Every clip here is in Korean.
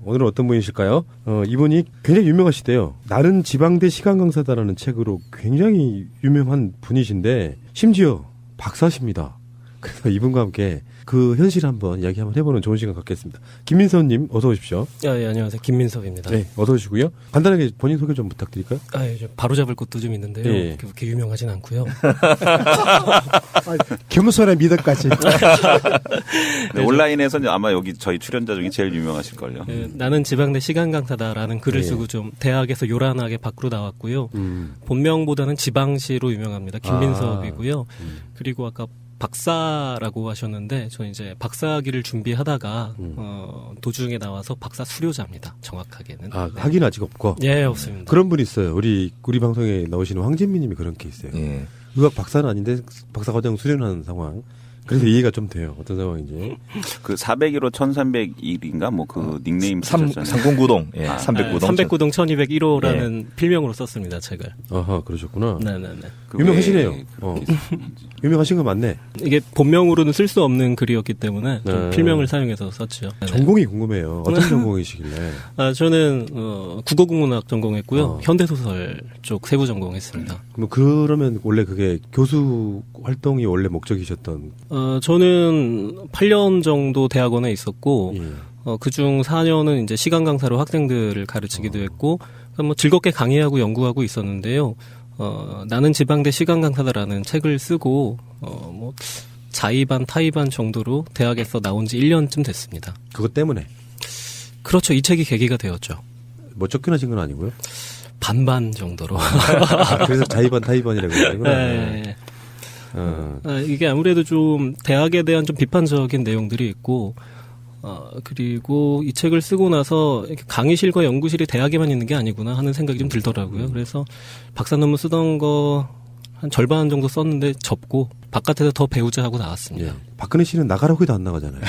오늘은 어떤 분이실까요? 이분이 굉장히 유명하시대요. 나는 지방대 시간 강사다라는 책으로 굉장히 유명한 분이신데 심지어 박사십니다. 그래서 이분과 함께 그 현실을 한번 이야기 한번 해보는 좋은 시간 갖겠습니다. 김민섭님 어서 오십시오. 예, 안녕하세요. 김민섭입니다. 네, 어서 오시고요. 간단하게 본인 소개 좀 부탁드릴까요? 바로 잡을 것도 좀 있는데요. 예. 그렇게 유명하진 않고요. 겸손의 미덕까지. 네, 온라인에서는 아마 여기 저희 출연자 중에 제일 유명하실걸요. 나는 지방대 시간 강사다라는 글을 쓰고 좀 대학에서 요란하게 밖으로 나왔고요. 본명보다는 지방시로 유명합니다. 김민섭이고요. 그리고 아까 박사라고 하셨는데 저는 이제 박사학위를 준비하다가 도중에 나와서 박사 수료자입니다. 정확하게는. 네. 학위는 아직 없고. 예, 없습니다. 그런 분이 있어요. 우리 방송에 나오시는 황진미님이 그런 케이스예요. 예. 의학 박사는 아닌데 박사과정 수련하는 상황. 그래서 이해가 좀 돼요. 어떤 상황인지. 그 401호 1301인가 뭐 그 닉네임 쓰셨잖아요. 상공구동, 예, 309동. 309동 1201호라는 필명으로 썼습니다, 책을. 아하, 그러셨구나. 네네네. 유명하시네요. 유명하신 거 맞네. 이게 본명으로는 쓸 수 없는 글이었기 때문에 좀 필명을 사용해서 썼죠. 전공이 궁금해요. 어떤 전공이시길래? 저는 국어국문학 전공했고요. 현대소설 쪽 세부 전공했습니다. 그러면 원래 그게 교수 활동이 원래 목적이셨던? 저는 8년 정도 대학원에 있었고 그중 4년은 이제 시간 강사로 학생들을 가르치기도 했고 뭐 즐겁게 강의하고 연구하고 있었는데요. 나는 지방대 시간 강사다라는 책을 쓰고 뭐 자의반 타의반 정도로 대학에서 나온 지 1년쯤 됐습니다. 그것 때문에? 그렇죠. 이 책이 계기가 되었죠. 뭐 쫓겨나신 건 아니고요? 반반 정도로. 그래서 자의반 타의반이라고 하는구나. 네. 이게 아무래도 좀 대학에 대한 좀 비판적인 내용들이 있고 그리고 이 책을 쓰고 나서 강의실과 연구실이 대학에만 있는 게 아니구나 하는 생각이 좀 들더라고요. 그래서 박사 논문 쓰던 거 한 절반 정도 썼는데 접고 바깥에서 더 배우자 하고 나왔습니다. 예. 박근혜 씨는 나가라고 해도 안 나가잖아요.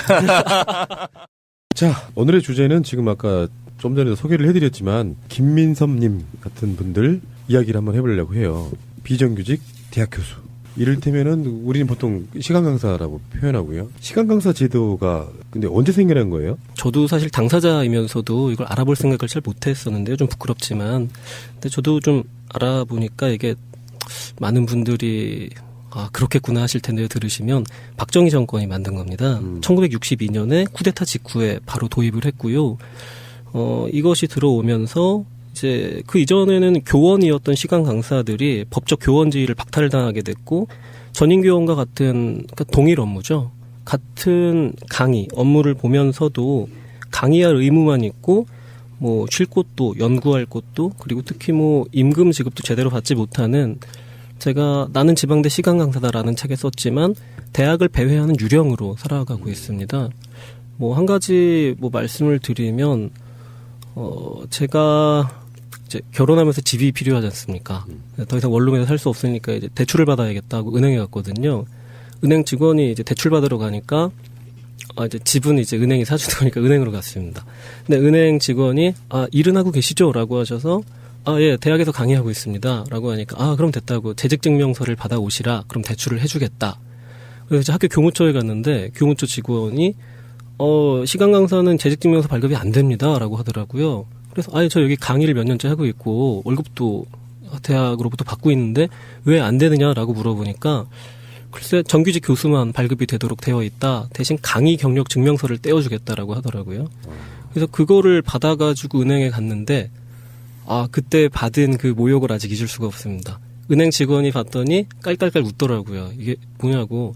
자, 오늘의 주제는 지금 아까 좀 전에도 소개를 해드렸지만 김민섭님 같은 분들 이야기를 한번 해보려고 해요. 비정규직 대학 교수. 이를테면은 우리는 보통 시간 강사라고 표현하고요. 시간 강사 제도가 근데 언제 생겨난 거예요? 저도 사실 당사자이면서도 이걸 알아볼 생각을 잘 못했었는데요. 좀 부끄럽지만. 근데 저도 좀 알아보니까 이게 많은 분들이 그렇겠구나 하실 텐데요. 들으시면 박정희 정권이 만든 겁니다. 1962년에 쿠데타 직후에 바로 도입을 했고요. 이것이 들어오면서 이제 그 이전에는 교원이었던 시간 강사들이 법적 교원 지위를 박탈당하게 됐고 전임 교원과 같은 그러니까 동일 업무죠. 같은 강의 업무를 보면서도 강의할 의무만 있고 뭐 쉴 곳도 연구할 곳도 그리고 특히 뭐 임금 지급도 제대로 받지 못하는 제가 나는 지방대 시간 강사다라는 책에 썼지만 대학을 배회하는 유령으로 살아가고 있습니다. 뭐 한 가지 뭐 말씀을 드리면 제가 이제 결혼하면서 집이 필요하지 않습니까? 더 이상 원룸에서 살 수 없으니까 이제 대출을 받아야겠다고 은행에 갔거든요. 은행 직원이 이제 대출 받으러 가니까 이제 집은 이제 은행이 사주는 거니까 은행으로 갔습니다. 근데 은행 직원이 일은 하고 계시죠? 라고 하셔서 예, 대학에서 강의하고 있습니다. 라고 하니까 그럼 됐다고 재직증명서를 받아오시라. 그럼 대출을 해주겠다. 그래서 이제 학교 교무처에 갔는데 교무처 직원이 시간 강사는 재직증명서 발급이 안 됩니다. 라고 하더라고요. 그래서 저 여기 강의를 몇 년째 하고 있고 월급도 대학으로부터 받고 있는데 왜 안 되느냐라고 물어보니까 글쎄 정규직 교수만 발급이 되도록 되어 있다. 대신 강의 경력 증명서를 떼어주겠다라고 하더라고요. 그래서 그거를 받아가지고 은행에 갔는데 그때 받은 그 모욕을 아직 잊을 수가 없습니다. 은행 직원이 봤더니 깔깔깔 웃더라고요. 이게 뭐냐고.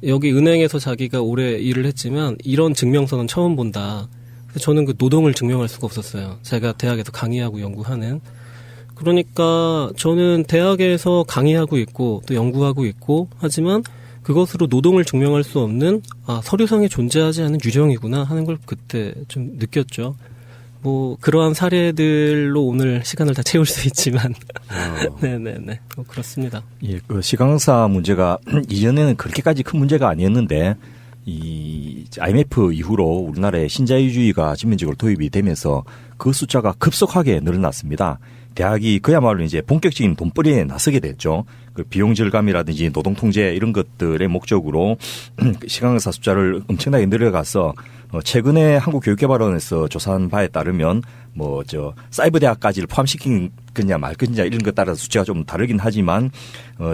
여기 은행에서 자기가 오래 일을 했지만 이런 증명서는 처음 본다. 그래서 저는 그 노동을 증명할 수가 없었어요. 제가 대학에서 강의하고 연구하는. 그러니까 저는 대학에서 강의하고 있고 또 연구하고 있고 하지만 그것으로 노동을 증명할 수 없는 서류상에 존재하지 않는 유령이구나 하는 걸 그때 좀 느꼈죠. 뭐 그러한 사례들로 오늘 시간을 다 채울 수 있지만 네네네 그렇습니다. 예, 그 시간강사 문제가 이전에는 그렇게까지 큰 문제가 아니었는데 이 IMF 이후로 우리나라에 신자유주의가 전면적으로 도입이 되면서 그 숫자가 급속하게 늘어났습니다. 대학이 그야말로 이제 본격적인 돈벌이에 나서게 됐죠. 그 비용 절감이라든지 노동 통제 이런 것들의 목적으로 시간 강사 숫자를 엄청나게 늘려가서 최근에 한국교육개발원에서 조사한 바에 따르면 사이버 대학까지를 포함시킨 거냐 말 거냐 이런 것 따라서 숫자가 좀 다르긴 하지만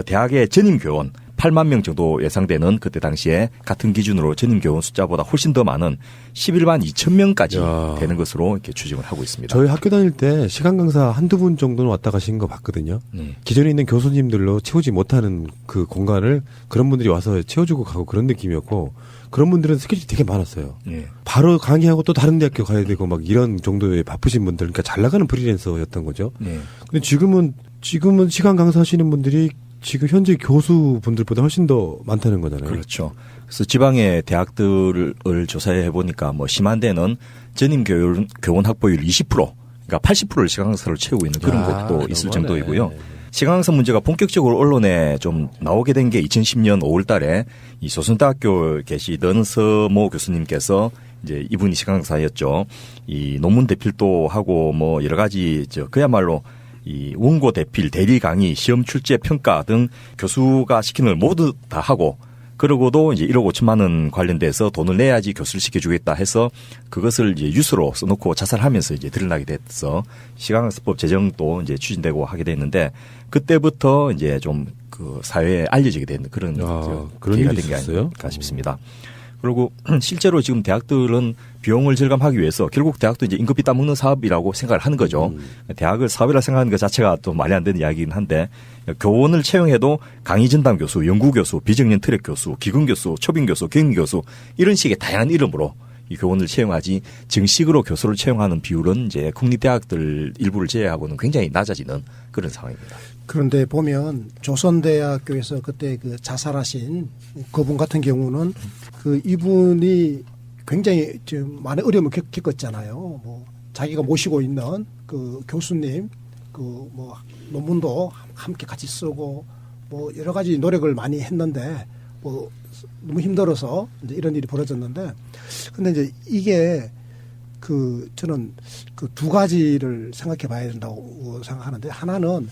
대학의 전임 교원 8만 명 정도 예상되는 그때 당시에 같은 기준으로 전임 교원 숫자보다 훨씬 더 많은 11만 2천 명까지 되는 것으로 이렇게 추정을 하고 있습니다. 저희 학교 다닐 때 시간 강사 한두 분 정도는 왔다 가신 거 봤거든요. 기존에 있는 교수님들로 채우지 못하는 그 공간을 그런 분들이 와서 채워주고 가고 그런 느낌이었고 그런 분들은 스케줄이 되게 많았어요. 바로 강의하고 또 다른 대학교 가야 되고 막 이런 정도의 바쁘신 분들, 그러니까 잘 나가는 프리랜서였던 거죠. 근데 지금은 시간 강사 하시는 분들이 지금 현재 교수분들보다 훨씬 더 많다는 거잖아요. 그렇죠. 그래서 지방의 대학들을 조사해 보니까 심한 데는 전임 교원 확보율 20%, 그러니까 80%를 시간 강사로 채우고 있는 그런 곳도 있을 정도이고요. 시간 강사 문제가 본격적으로 언론에 좀 나오게 된 게 2010년 5월 달에 이 소선대학교 계시던 서모 교수님께서 이제 이분이 시간 강사였죠. 이 논문 대필도 하고 여러 가지 그야말로 이 원고 대필, 대리 강의, 시험 출제 평가 등 교수가 시키는 걸 모두 다 하고 그러고도 이제 1억 5천만 원 관련돼서 돈을 내야지 교수를 시켜주겠다 해서 그것을 이제 유서로 써놓고 자살하면서 이제 드러나게 됐어. 시간강사법 제정도 이제 추진되고 하게 됐는데 그때부터 이제 좀 그 사회에 알려지게 된 그런 계기가 된 게 아닐까 싶습니다. 그리고 실제로 지금 대학들은 비용을 절감하기 위해서 결국 대학도 이제 임금비 따먹는 사업이라고 생각을 하는 거죠. 대학을 사업이라 생각하는 것 자체가 또 말이 안 되는 이야기긴 한데 교원을 채용해도 강의 전담 교수, 연구 교수, 비정년 트랙 교수, 기금 교수, 초빙 교수, 경리 교수 이런 식의 다양한 이름으로 이 교원을 채용하지 정식으로 교수를 채용하는 비율은 이제 국립대학들 일부를 제외하고는 굉장히 낮아지는 그런 상황입니다. 그런데 보면 조선대학교에서 그때 그 자살하신 그분 같은 경우는 그 이분이 굉장히 좀 많은 어려움을 겪었잖아요. 자기가 모시고 있는 그 교수님 논문도 함께 같이 쓰고 여러 가지 노력을 많이 했는데 너무 힘들어서 이제 이런 일이 벌어졌는데 근데 이제 이게 저는 그 두 가지를 생각해 봐야 된다고 생각하는데 하나는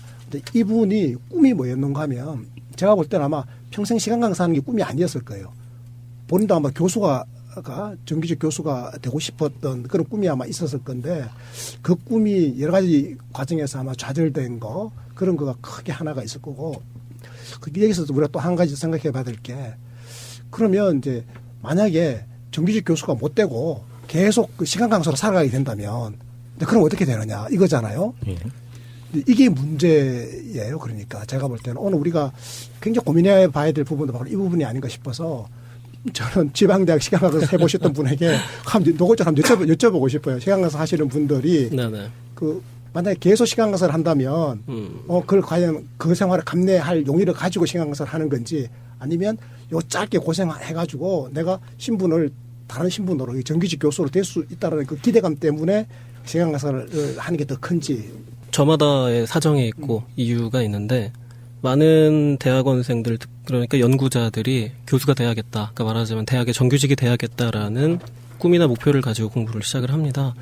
이분이 꿈이 뭐였는가 하면 제가 볼 때는 아마 평생 시간 강사하는 게 꿈이 아니었을 거예요. 본인도 아마 정규직 교수가 되고 싶었던 그런 꿈이 아마 있었을 건데 그 꿈이 여러 가지 과정에서 아마 좌절된 거 그런 거가 크게 하나가 있을 거고 여기서 우리가 또 한 가지 생각해 봐야 될 게 그러면 이제 만약에 정규직 교수가 못 되고 계속 그 시간 강사로 살아가게 된다면 그럼 어떻게 되느냐 이거잖아요. 이게 문제예요. 그러니까 제가 볼 때는 오늘 우리가 굉장히 고민해 봐야 될 부분도 바로 이 부분이 아닌가 싶어서 저는 지방대학 시간 강사 해보셨던 분에게 노골적으로 한번 여쭤보고 싶어요. 시간 강사 하시는 분들이 만약에 계속 시간 강사를 한다면 그걸 과연 그 생활을 감내할 용의를 가지고 시간 강사를 하는 건지 아니면 요 짧게 고생해가지고 내가 다른 신분으로 정규직 교수로 될 수 있다는 그 기대감 때문에 시간 강사를 하는 게 더 큰지. 저마다의 사정이 있고 이유가 있는데 많은 대학원생들 그러니까 연구자들이 교수가 돼야겠다. 그러니까 말하자면 대학의 정규직이 돼야겠다라는 꿈이나 목표를 가지고 공부를 시작을 합니다.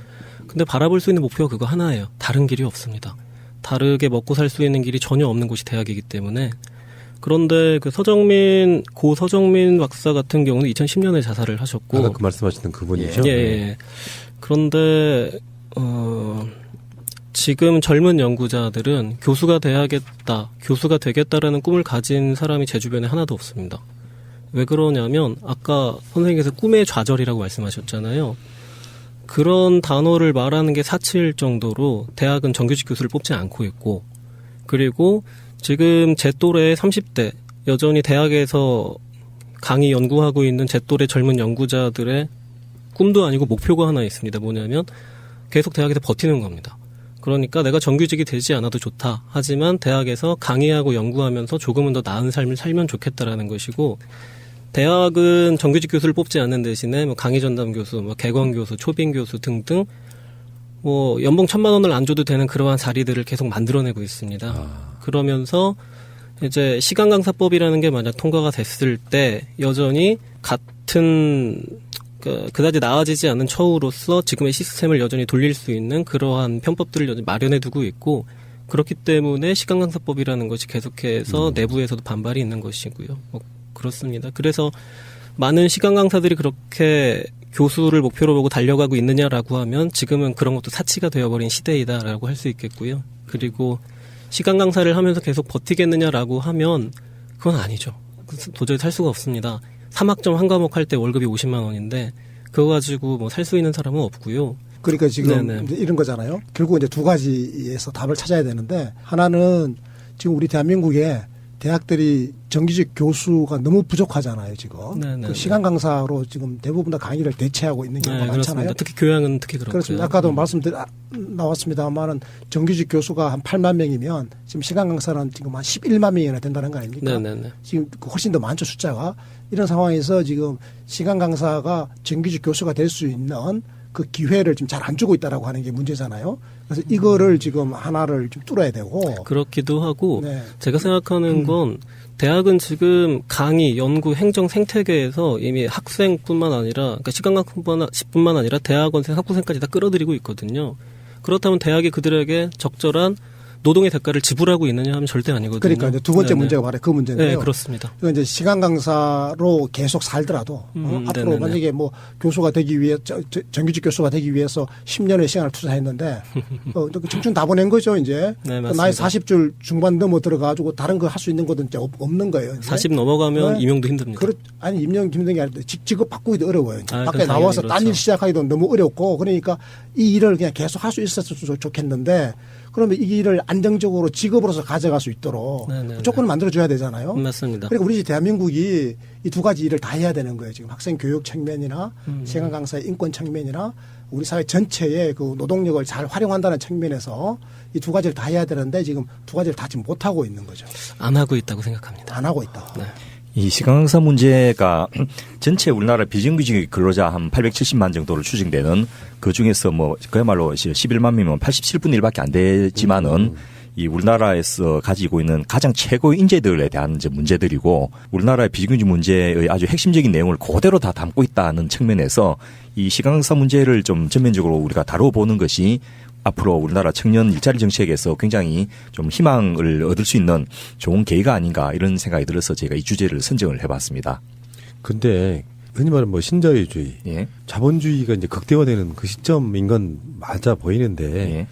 근데 바라볼 수 있는 목표가 그거 하나예요. 다른 길이 없습니다. 다르게 먹고 살 수 있는 길이 전혀 없는 곳이 대학이기 때문에 그런데 고 서정민 박사 같은 경우는 2010년에 자살을 하셨고 아까 그 말씀하시던 그분이죠. 예. 그런데 지금 젊은 연구자들은 교수가 돼야겠다, 교수가 되겠다라는 꿈을 가진 사람이 제 주변에 하나도 없습니다. 왜 그러냐면 아까 선생님께서 꿈의 좌절이라고 말씀하셨잖아요. 그런 단어를 말하는 게 사치일 정도로 대학은 정규직 교수를 뽑지 않고 있고 그리고 지금 제 또래 30대 여전히 대학에서 강의 연구하고 있는 제 또래 젊은 연구자들의 꿈도 아니고 목표가 하나 있습니다. 뭐냐면 계속 대학에서 버티는 겁니다. 그러니까 내가 정규직이 되지 않아도 좋다. 하지만 대학에서 강의하고 연구하면서 조금은 더 나은 삶을 살면 좋겠다라는 것이고 대학은 정규직 교수를 뽑지 않는 대신에 강의 전담 교수, 개관 교수, 초빙 교수 등등 연봉 1,000만 원을 안 줘도 되는 그러한 자리들을 계속 만들어내고 있습니다. 그러면서 이제 시간 강사법이라는 게 만약 통과가 됐을 때 여전히 같은 그다지 나아지지 않은 처우로서 지금의 시스템을 여전히 돌릴 수 있는 그러한 편법들을 여전히 마련해 두고 있고 그렇기 때문에 시간강사법이라는 것이 계속해서 내부에서도 반발이 있는 것이고요. 뭐 그렇습니다. 그래서 많은 시간 강사들이 그렇게 교수를 목표로 보고 달려가고 있느냐라고 하면 지금은 그런 것도 사치가 되어버린 시대이다라고 할 수 있겠고요. 그리고 시간 강사를 하면서 계속 버티겠느냐라고 하면 그건 아니죠. 도저히 살 수가 없습니다. 3학점 한 과목 할 때 월급이 50만 원인데 그거 가지고 뭐 살 수 있는 사람은 없고요. 그러니까 지금 네네. 이제 이런 거잖아요. 결국 이제 두 가지에서 답을 찾아야 되는데 하나는 지금 우리 대한민국에 대학들이 정규직 교수가 너무 부족하잖아요, 지금. 네네. 그 시간 강사로 지금 대부분 다 강의를 대체하고 있는 경우가 네, 많잖아요. 그렇습니다. 특히 교양은 특히 그렇고요. 그렇습니다. 아까도 나왔습니다만은 정규직 교수가 한 8만 명이면 지금 시간 강사는 지금 한 11만 명이나 된다는 거 아닙니까? 네네네. 지금 훨씬 더 많죠, 숫자가. 이런 상황에서 지금 시간 강사가 정규직 교수가 될 수 있는 그 기회를 지금 잘 안 주고 있다라고 하는 게 문제잖아요. 그래서 이거를 지금 하나를 좀 뚫어야 되고. 그렇기도 하고 네. 제가 생각하는 건 대학은 지금 강의, 연구, 행정, 생태계에서 이미 학생뿐만 아니라 그러니까 시간강사뿐만 아니라 대학원생, 학부생까지 다 끌어들이고 있거든요. 그렇다면 대학이 그들에게 적절한 노동의 대가를 지불하고 있느냐 하면 절대 아니거든요. 그러니까 이제 두 번째 네네. 문제가 바로 그 문제인데요. 네, 그렇습니다. 이제 시간 강사로 계속 살더라도 앞으로 네네네. 만약에 뭐 교수가 되기 위해 정규직 교수가 되기 위해서 10년의 시간을 투자했는데 청춘 다 보낸 거죠 이제. 네, 나이 맞습니다. 40줄 중반 넘어 들어가지고 다른 거 할 수 있는 것은 이제 없는 거예요. 이제. 40 넘어가면 네. 임용도 힘듭니다. 아니 임용 힘든 게 아니라 직업 바꾸기도 어려워요. 이제. 아, 밖에 그건 나와서 당연히 딴 일 그렇죠. 시작하기도 너무 어렵고 그러니까 이 일을 그냥 계속 할 수 있었으면 좋겠는데 그러면 이 일을 안정적으로 직업으로서 가져갈 수 있도록 네네네. 조건을 만들어줘야 되잖아요. 맞습니다. 그러니까 우리 대한민국이 이 두 가지 일을 다 해야 되는 거예요. 지금 학생 교육 측면이나 시간 강사의 인권 측면이나 우리 사회 전체의 그 노동력을 잘 활용한다는 측면에서 이 두 가지를 다 해야 되는데 지금 두 가지를 다 지금 못 하고 있는 거죠. 안 하고 있다고 생각합니다. 안 하고 있다. 네. 이 시간 강사 문제가 전체 우리나라 비정규직 근로자 한 870만 정도로 추정되는 그 중에서 뭐 그야말로 11만 명이면 87분의 1밖에 안 되지만은 이 우리나라에서 가지고 있는 가장 최고의 인재들에 대한 이제 문제들이고 우리나라의 비정규직 문제의 아주 핵심적인 내용을 그대로 다 담고 있다는 측면에서 이 시간 강사 문제를 좀 전면적으로 우리가 다뤄보는 것이 앞으로 우리나라 청년 일자리 정책에서 굉장히 좀 희망을 얻을 수 있는 좋은 계기가 아닌가 이런 생각이 들어서 제가 이 주제를 선정을 해봤습니다. 근데 흔히 말하는 뭐 신자유주의, 예. 자본주의가 이제 극대화되는 그 시점인 건 맞아 보이는데 예.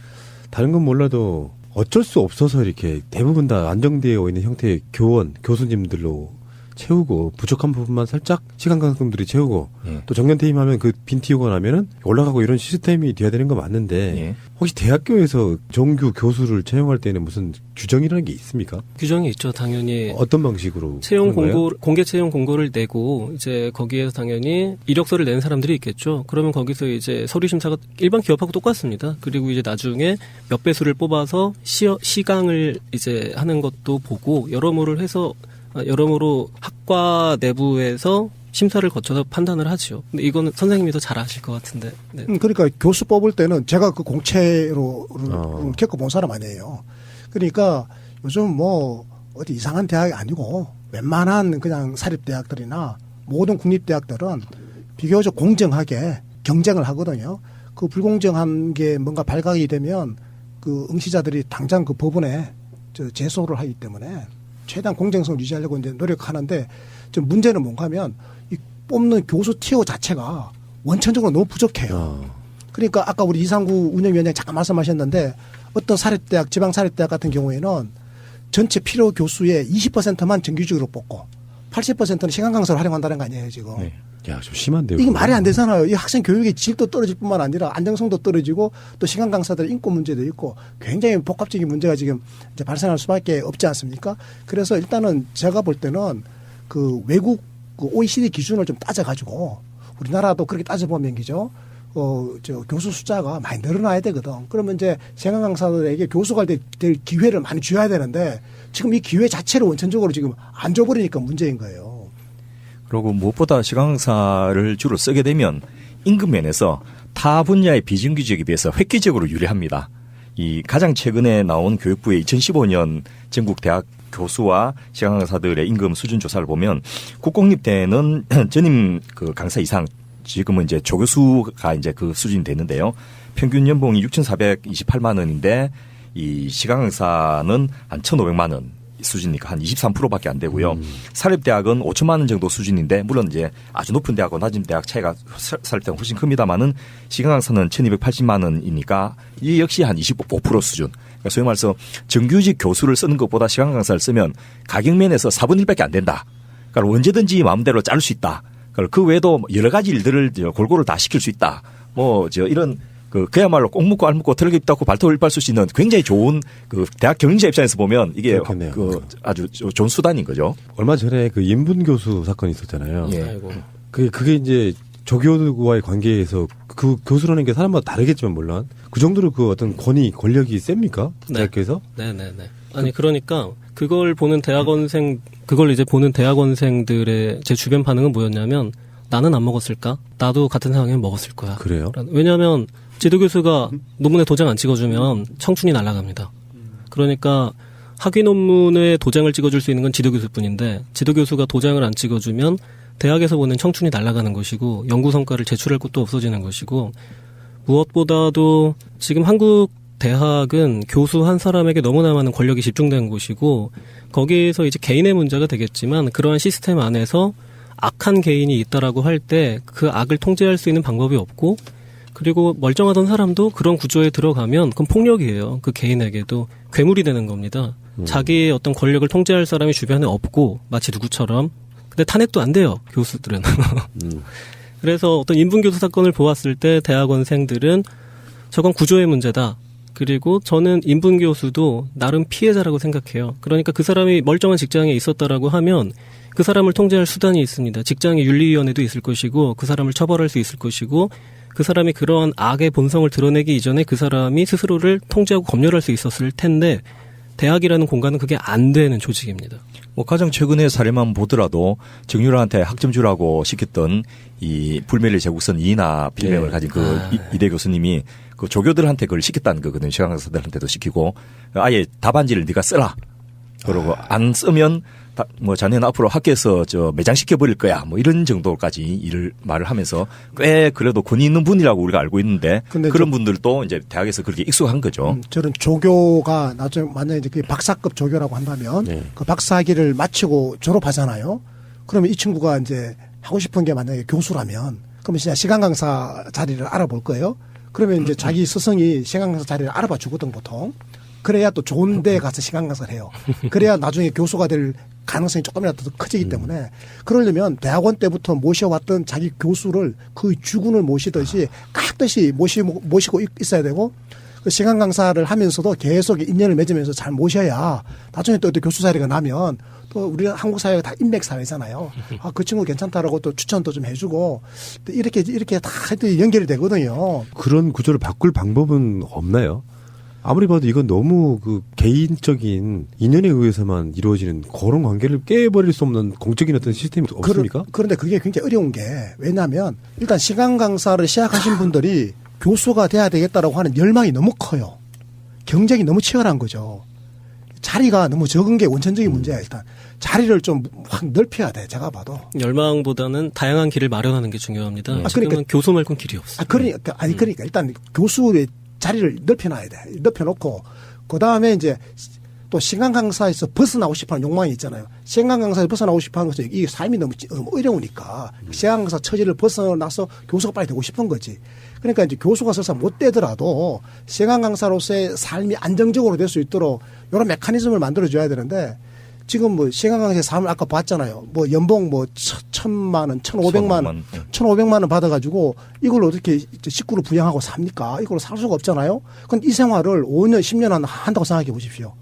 다른 건 몰라도 어쩔 수 없어서 이렇게 대부분 다 안정되어 있는 형태의 교원, 교수님들로 채우고 부족한 부분만 살짝 시간 강사들이 채우고 예. 또 정년 퇴임하면 그 빈 띄우고 나면은 올라가고 이런 시스템이 돼야 되는 건 맞는데 예. 혹시 대학교에서 정규 교수를 채용할 때는 무슨 규정이라는 게 있습니까? 규정이 있죠, 당연히. 어떤 방식으로 채용 하는 거예요? 공개 채용 공고를 내고 이제 거기에서 당연히 이력서를 낸 사람들이 있겠죠. 그러면 거기서 이제 서류 심사가 일반 기업하고 똑같습니다. 그리고 이제 나중에 몇 배수를 뽑아서 시강을 이제 하는 것도 보고 여러모로 학과 내부에서 심사를 거쳐서 판단을 하죠. 근데 이거는 선생님이 더 잘 아실 것 같은데. 네. 그러니까 교수 뽑을 때는 제가 그 공채로 겪어본 사람 아니에요. 그러니까 요즘 뭐 어디 이상한 대학이 아니고 웬만한 그냥 사립대학들이나 모든 국립대학들은 비교적 공정하게 경쟁을 하거든요. 그 불공정한 게 뭔가 발각이 되면 그 응시자들이 당장 그 법원에 제소를 하기 때문에 최대한 공정성을 유지하려고 이제 노력하는데 좀 문제는 뭔가 하면 이 뽑는 교수 티오 자체가 원천적으로 너무 부족해요. 그러니까 아까 우리 이상구 운영위원장이 잠깐 말씀하셨는데 어떤 사립대학, 지방사립대학 같은 경우에는 전체 필요 교수의 20%만 정규직으로 뽑고 80%는 시간 강사를 활용한다는 거 아니에요, 지금. 네. 야, 좀 심한데요. 이게 그거? 말이 안 되잖아요. 이 학생 교육의 질도 떨어질 뿐만 아니라 안정성도 떨어지고 또 시간 강사들의 인권 문제도 있고 굉장히 복합적인 문제가 지금 이제 발생할 수밖에 없지 않습니까? 그래서 일단은 제가 볼 때는 그 외국 그 OECD 기준을 좀 따져가지고 우리나라도 그렇게 따져보면 기죠. 교수 숫자가 많이 늘어나야 되거든. 그러면 이제 시간 강사들에게 교수가 될 기회를 많이 줘야 되는데 지금 이 기회 자체를 원천적으로 지금 안 줘버리니까 문제인 거예요. 그리고 무엇보다 시간 강사를 주로 쓰게 되면 임금 면에서 타 분야의 비정규직에 비해서 획기적으로 유리합니다. 이 가장 최근에 나온 교육부의 2015년 전국 대학 교수와 시간 강사들의 임금 수준 조사를 보면 국공립대는 전임 그 강사 이상 지금은 이제 조교수가 이제 그 수준이 됐는데요. 평균 연봉이 6,428만 원인데 이 시간 강사는 한 1,500만 원 수준이니까 한 23%밖에 안 되고요. 사립대학은 5천만 원 정도 수준인데 물론 이제 아주 높은 대학과 낮은 대학 차이가 사립대학은 훨씬 큽니다만은 시간 강사는 1,280만 원이니까 이 역시 한 25% 수준. 그러니까 소위 말해서 정규직 교수를 쓰는 것보다 시간 강사를 쓰면 가격면에서 4분의 1밖에 안 된다. 그러니까 언제든지 마음대로 자를 수 있다. 그러니까 그 외에도 여러 가지 일들을 골고루 다 시킬 수 있다. 이런 그야말로 꼭 묻고 알 묻고 털기 닦고 발톱을 이빨 수 있는 굉장히 좋은 그 대학 경영자 입장에서 보면 이게 그렇겠네요. 아주 좋은 수단인 거죠. 얼마 전에 그 인분 교수 사건이 있었잖아요. 예. 아이고. 그게 이제 조교와의 관계에서 그 교수라는 게 사람마다 다르겠지만 물론 그 정도로 그 어떤 권력이 셉니까? 네. 대학교에서? 네네네. 아니 그러니까 그걸 이제 보는 대학원생들의 제 주변 반응은 뭐였냐면 나는 안 먹었을까? 나도 같은 상황이면 먹었을 거야. 그래요? 왜냐하면 지도교수가 논문에 도장 안 찍어주면 청춘이 날아갑니다. 그러니까 학위 논문에 도장을 찍어줄 수 있는 건 지도교수뿐인데 지도교수가 도장을 안 찍어주면 대학에서 보는 청춘이 날아가는 것이고 연구 성과를 제출할 곳도 없어지는 것이고 무엇보다도 지금 한국 대학은 교수 한 사람에게 너무나 많은 권력이 집중된 곳이고 거기에서 이제 개인의 문제가 되겠지만 그러한 시스템 안에서 악한 개인이 있다라고 할 때 그 악을 통제할 수 있는 방법이 없고 그리고 멀쩡하던 사람도 그런 구조에 들어가면 그건 폭력이에요. 그 개인에게도 괴물이 되는 겁니다. 자기의 어떤 권력을 통제할 사람이 주변에 없고 마치 누구처럼 근데 탄핵도 안 돼요. 교수들은. 그래서 어떤 인분교수 사건을 보았을 때 대학원생들은 저건 구조의 문제다. 그리고 저는 인분교수도 나름 피해자라고 생각해요. 그러니까 그 사람이 멀쩡한 직장에 있었다라고 하면 그 사람을 통제할 수단이 있습니다. 직장의 윤리위원회도 있을 것이고 그 사람을 처벌할 수 있을 것이고 그 사람이 그러한 악의 본성을 드러내기 이전에 그 사람이 스스로를 통제하고 검열할 수 있었을 텐데 대학이라는 공간은 그게 안 되는 조직입니다. 가장 최근의 사례만 보더라도 정유라한테 학점 주라고 시켰던 이 불멸의 제국선 이인하 필명을 가진 이대 교수님이 그 조교들한테 그걸 시켰다는 거거든요. 시간 강사들한테도 시키고 아예 답안지를 네가 써라. 그러고 안 쓰면 자네는 앞으로 학교에서 매장시켜 버릴 거야. 이런 정도까지 말을 하면서 꽤 그래도 권위 있는 분이라고 우리가 알고 있는데 그런 분들도 이제 대학에서 그렇게 익숙한 거죠. 저는 조교가 나중에 만약에 이제 그 박사급 조교라고 한다면 그 박사학위를 마치고 졸업하잖아요. 그러면 이 친구가 이제 하고 싶은 게 만약에 교수라면 그러면 진짜 시간 강사 자리를 알아볼 거예요. 그러면 이제 자기 스승이 시간 강사 자리를 알아봐 주거든 보통. 그래야 또 좋은 데 가서 시간 강사를 해요. 그래야 나중에 교수가 될 가능성이 조금이라도 더 커지기 때문에 그러려면 대학원 때부터 모셔왔던 자기 교수를 그 주군을 모시듯이 깍듯이 모시고 있어야 되고 그 시간 강사를 하면서도 계속 인연을 맺으면서 잘 모셔야 나중에 또 교수 자리가 나면 또 우리 한국 사회가 다 인맥 사회잖아요. 그 친구 괜찮다라고 또 추천도 좀 해주고 또 이렇게 다 연결이 되거든요. 그런 구조를 바꿀 방법은 없나요? 아무리 봐도 이건 너무 그 개인적인 인연에 의해서만 이루어지는 그런 관계를 깨버릴 수 없는 공적인 어떤 시스템이 없습니까? 그런데 그게 굉장히 어려운 게 왜냐하면 일단 시간 강사를 시작하신 분들이 교수가 돼야 되겠다라고 하는 열망이 너무 커요. 경쟁이 너무 치열한 거죠. 자리가 너무 적은 게 원천적인 문제야. 일단 자리를 좀 확 넓혀야 돼. 제가 봐도. 열망보다는 다양한 길을 마련하는 게 중요합니다. 지금은 교수 말고는 길이 없어요. 그러니까 일단 교수의 자리를 넓혀놔야 돼. 넓혀놓고 그다음에 이제 또 시간 강사에서 벗어나고 싶어하는 욕망이 있잖아요. 시간 강사에서 벗어나고 싶어하는 것은 이게 삶이 너무 어려우니까 시간 강사 처지를 벗어나서 교수가 빨리 되고 싶은 거지. 그러니까 이제 교수가 설사 못 되더라도 시간 강사로서의 삶이 안정적으로 될 수 있도록 이런 메커니즘을 만들어줘야 되는데 지금 시간 강사의 삶을 아까 봤잖아요. 연봉 1,000만 원, 1,500만 원 받아가지고 이걸 어떻게 식구를 부양하고 삽니까? 이걸로 살 수가 없잖아요. 근데 이 생활을 5년, 10년 한다고 생각해 보십시오.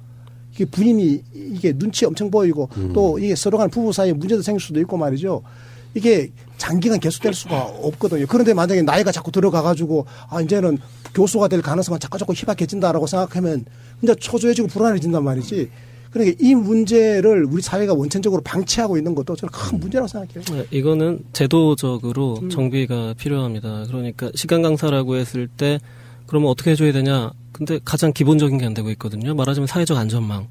이게 부인이 이게 눈치 엄청 보이고 또 이게 서로 간 부부 사이에 문제도 생길 수도 있고 말이죠. 이게 장기간 계속될 수가 없거든요. 그런데 만약에 나이가 자꾸 들어가가지고 이제는 교수가 될 가능성은 자꾸 희박해진다라고 생각하면 이제 초조해지고 불안해진단 말이지. 그러니까 이 문제를 우리 사회가 원천적으로 방치하고 있는 것도 저는 큰 문제라고 생각해요. 이거는 제도적으로 정비가 필요합니다. 그러니까 시간 강사라고 했을 때 그러면 어떻게 해줘야 되냐. 근데 가장 기본적인 게 안 되고 있거든요. 말하자면 사회적 안전망.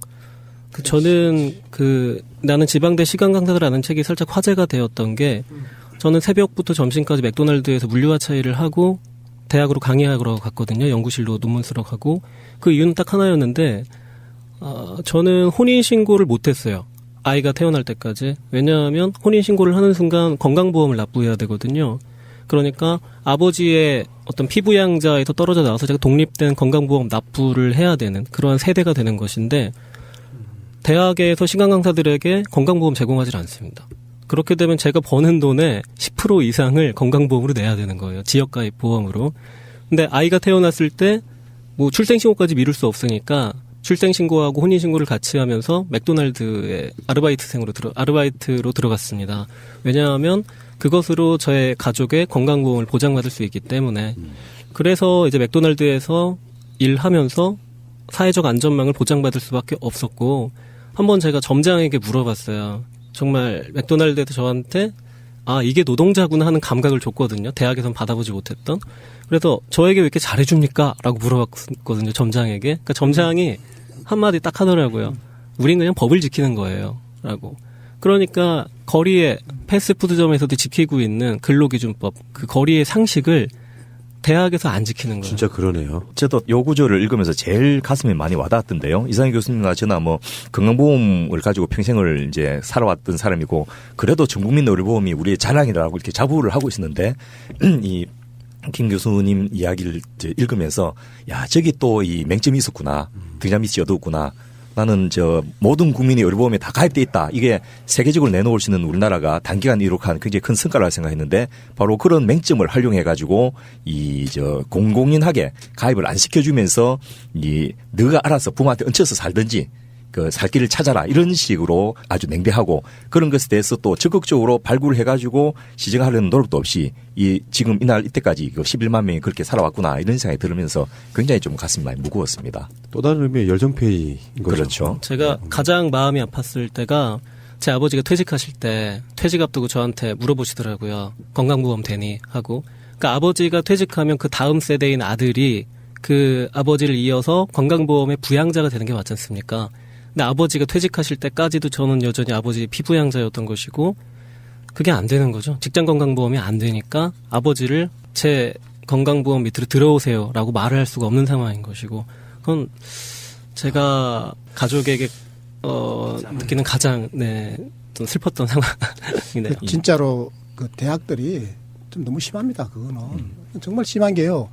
저는 나는 지방대 시간 강사라는 책이 살짝 화제가 되었던 게 저는 새벽부터 점심까지 맥도날드에서 물류와 차이를 하고 대학으로 강의하러 갔거든요. 연구실로 논문 쓰러 가고 그 이유는 딱 하나였는데 저는 혼인신고를 못했어요. 아이가 태어날 때까지. 왜냐하면 혼인신고를 하는 순간 건강보험을 납부해야 되거든요. 그러니까 아버지의 어떤 피부양자에서 떨어져 나와서 제가 독립된 건강보험 납부를 해야 되는 그러한 세대가 되는 것인데 대학에서 시간 강사들에게 건강보험 제공하지 않습니다. 그렇게 되면 제가 버는 돈의 10% 이상을 건강보험으로 내야 되는 거예요. 지역가입 보험으로. 근데 아이가 태어났을 때 뭐 출생신고까지 미룰 수 없으니까 출생신고하고 혼인신고를 같이 하면서 맥도날드에 아르바이트로 들어갔습니다. 왜냐하면 그것으로 저의 가족의 건강보험을 보장받을 수 있기 때문에. 그래서 이제 맥도날드에서 일하면서 사회적 안전망을 보장받을 수밖에 없었고 한번 제가 점장에게 물어봤어요. 정말 맥도날드에서 저한테 이게 노동자구나 하는 감각을 줬거든요. 대학에선 받아보지 못했던. 그래서 저에게 왜 이렇게 잘해줍니까? 라고 물어봤거든요. 점장에게. 그러니까 점장이 한마디 딱 하더라고요. 우린 그냥 법을 지키는 거예요. 라고. 그러니까 거리에 패스트푸드점에서도 지키고 있는 근로기준법, 그 거리의 상식을 대학에서 안 지키는 거예요. 진짜 그러네요. 저도 요 구조를 읽으면서 제일 가슴에 많이 와닿았던데요. 이상희 교수님이나 저나 뭐 건강보험을 가지고 평생을 이제 살아왔던 사람이고 그래도 전국민 의료보험이 우리의 자랑이라고 이렇게 자부를 하고 있었는데 이 김 교수님 이야기를 읽으면서 야 저기 또 이 맹점이 있었구나. 등잔밑이 얻었구나. 나는 모든 국민이 의료보험에 다 가입돼 있다. 이게 세계적으로 내놓을 수 있는 우리나라가 단기간 이룩한 굉장히 큰 성과라고 생각했는데 바로 그런 맹점을 활용해 가지고 공공연하게 가입을 안 시켜주면서 너가 알아서 부모한테 얹혀서 살든지 그 살 길을 찾아라 이런 식으로 아주 냉대하고 그런 것에 대해서 또 적극적으로 발굴해 가지고 시정하려는 노력도 없이 지금 이날 이때까지 11만 명이 그렇게 살아왔구나 이런 생각이 들으면서 굉장히 좀 가슴이 많이 무거웠습니다. 또 다른 의미의 열정페이인 거죠. 그렇죠. 제가 가장 마음이 아팠을 때가 제 아버지가 퇴직하실 때 퇴직 앞두고 저한테 물어보시더라고요. 건강보험 되니? 하고. 그러니까 아버지가 퇴직하면 그 다음 세대인 아들이 그 아버지를 이어서 건강보험의 부양자가 되는 게 맞지 않습니까? 근데 아버지가 퇴직하실 때까지도 저는 여전히 아버지 피부양자였던 것이고 그게 안 되는 거죠. 직장건강보험이 안 되니까 아버지를 제 건강보험 밑으로 들어오세요라고 말을 할 수가 없는 상황인 것이고 그건 제가 가족에게 느끼는 가장 좀 슬펐던 상황이네요. 진짜로 그 대학들이 좀 너무 심합니다. 그거는 정말 심한 게요.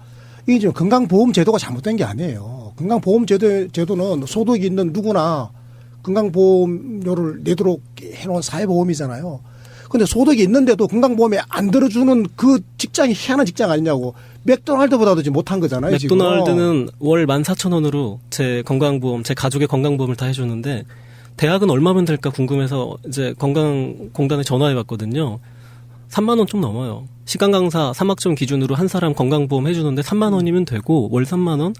이게 지금 건강보험 제도가 잘못된 게 아니에요. 건강보험 제도는 소득이 있는 누구나 건강보험료를 내도록 해놓은 사회보험이잖아요. 근데 소득이 있는데도 건강보험에 안 들어주는 그 직장이 희한한 직장 아니냐고. 맥도날드보다도 지금 못한 거잖아요. 맥도날드는 월 14,000원으로 제 건강보험, 제 가족의 건강보험을 다 해주는데 대학은 얼마면 될까 궁금해서 이제 건강공단에 전화해봤거든요. 3만 원 좀 넘어요. 시간 강사 3학점 기준으로 한 사람 건강보험 해주는데 3만 원이면 되고 월 3만 원?